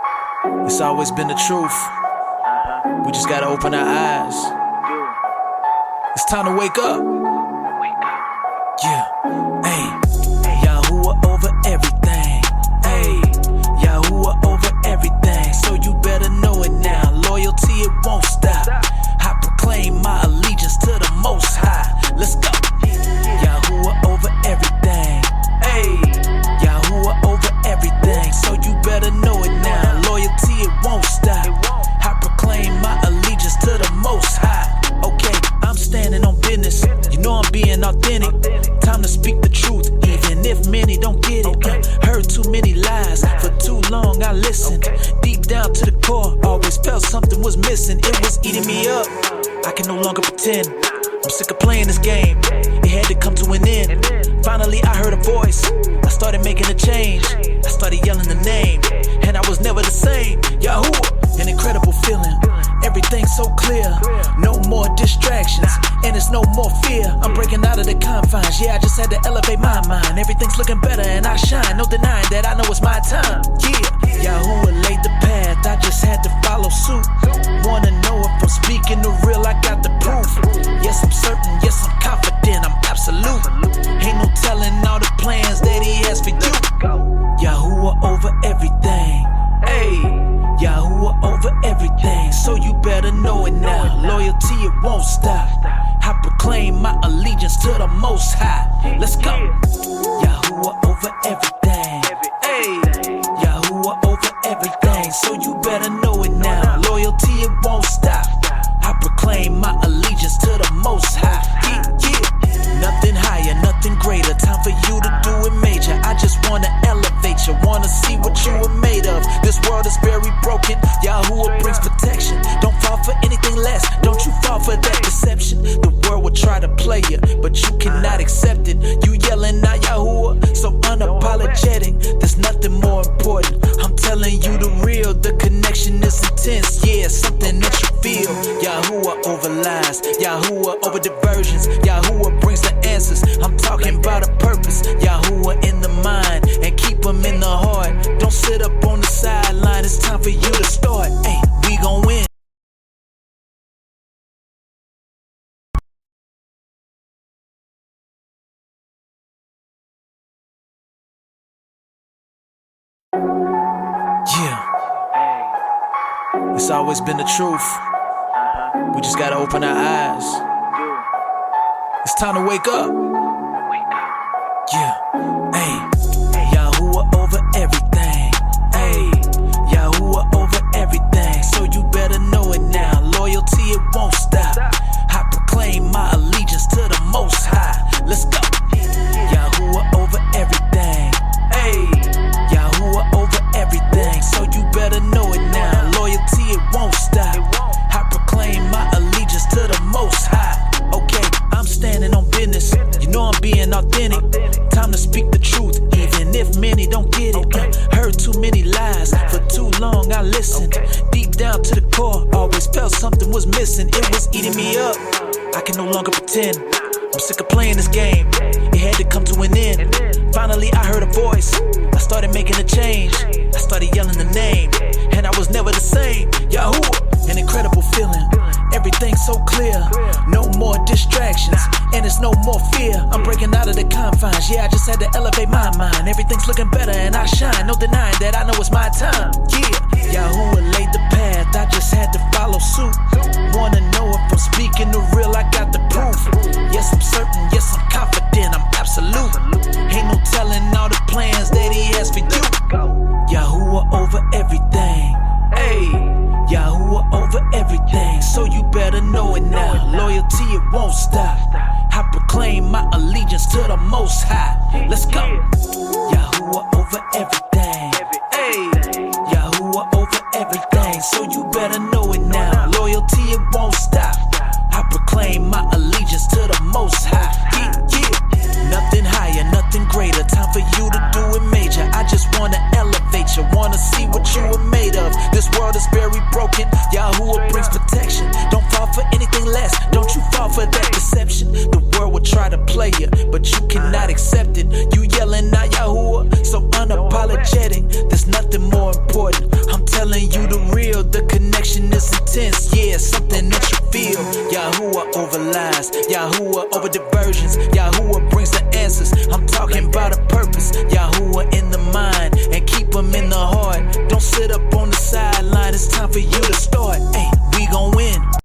It's always been the truth. We just gotta open our eyes. It's time to wake up. Yeah. Hey. YAHUAH over everything. Hey. YAHUAH over everything. So you better know it now. Loyalty, it won't stop. I proclaim my allegiance to the Most High. Let's go. YAHUAH over everything. Hey. YAHUAH over everything. So you better know it now. Loyalty, it won't stop. I proclaim my allegiance to the Most High. Okay, I'm standing on business. You know I'm being authentic. Time to speak the truth, even if many don't get it. Heard too many lies, for too long I listened. Deep down to the core, always felt something was missing. It was eating me up, I can no longer pretend. I'm sick of playing this game, it had to come to an end. Finally I heard a voice, I started making a change. I started yelling the name, and I was never the same. YAHUAH, an incredible feeling. Everything's so clear, no more distractions, and it's no more fear. I'm breaking out of the confines, I just had to elevate my mind. Everything's looking better and I shine, no denying that I know it's my time. YAHUAH laid the path, I just had to follow suit. Wanna know if I'm speaking the real, I got the proof. Yes, I'm now. Loyalty, it won't stop. I proclaim my allegiance to the Most High. Let's go. Yahuwah over everything. Hey, Yahuwah over everything. So you better know it now. Loyalty, it won't stop. I proclaim my allegiance to the Most High. Yeah. Nothing higher, nothing greater. Time for you to do it major. I just wanna elevate you, wanna see what you are made of. This world is very broken. Yahuwah brings protection. Don't fall for anything less. Don't you fall for that deception. The world will try to play you, but you cannot accept it. You yelling out Yahuwah, so unapologetic. There's nothing more important. I'm telling you the real. The connection is intense. Yeah, something that you feel. Yahuwah over lies. Yahuwah over diversions. Yahuwah brings the answers. I'm talking about a purpose. Yahuwah in the mind and keep them in the heart. Don't sit up on the sideline. It's time for you to start. Hey, we gon' win. Yeah. It's always been the truth. We just gotta open our eyes. It's time to wake up. Yeah. Hey. Yahuwah over everything. Hey. Yahuwah over everything. So you better know it now. Loyalty, it won't stop. I proclaim my allegiance to the Most High. Let's go. Yahuwah over everything. Hey. Yahuwah over everything. So you better know it now. Loyalty, it won't stop. I proclaim my allegiance to the Most High. Okay, I'm standing on business. You know I'm being authentic. Time to speak the truth, even if many don't get it. Heard too many lies, for too long I listened. Deep down to the core, always felt something was missing. It was eating me up, I can no longer pretend. I'm sick of playing this game, it had to come to an end. Finally I heard a voice, I started making a change. I started yelling the name, and I was never the same. Yahuwah, an incredible feeling. Everything's so clear, no more distractions, and it's no more fear. I'm breaking out of the confines, yeah, I just had to elevate my mind. Everything's looking better and I shine, no denying that I know it's my time. Yeah, Yahuwah laid the path, I just had to follow suit. Wanna know if I'm speaking the real, I got the proof. Yes, I'm certain, yes, I'm confident, I'm absolute. Ain't no telling all the plans that he has for you. Yahuwah over everything. Hey, Yahuwah over everything. So you better know it now. Loyalty, it won't stop. I proclaim my allegiance to the Most High. Let's go. Yahuwah over everything. Hey, Yahuwah over everything. So you better know it now. Loyalty, it won't stop. I proclaim my allegiance to the Most High. Yeah. Nothing higher, nothing greater. Time for you to do it major. I just wanna elevate you, wanna see what you are made of. This world is very broken. Yahuwah brings protection. Don't fall for anything less. Don't you fall for that deception. The world will try to play you, but you cannot accept it. You yelling out Yahuwah, so unapologetic. There's nothing more important. I'm telling you the real. The connection is intense. Yeah, something that you feel. Yahuwah over lies. Yahuwah over diversions. Yahuwah brings the answers. I'm talking about a purpose. Yahuwah in the mind and keep them in the heart. Don't sit up on the sideline. It's time for you to start. Hey, we gon' win.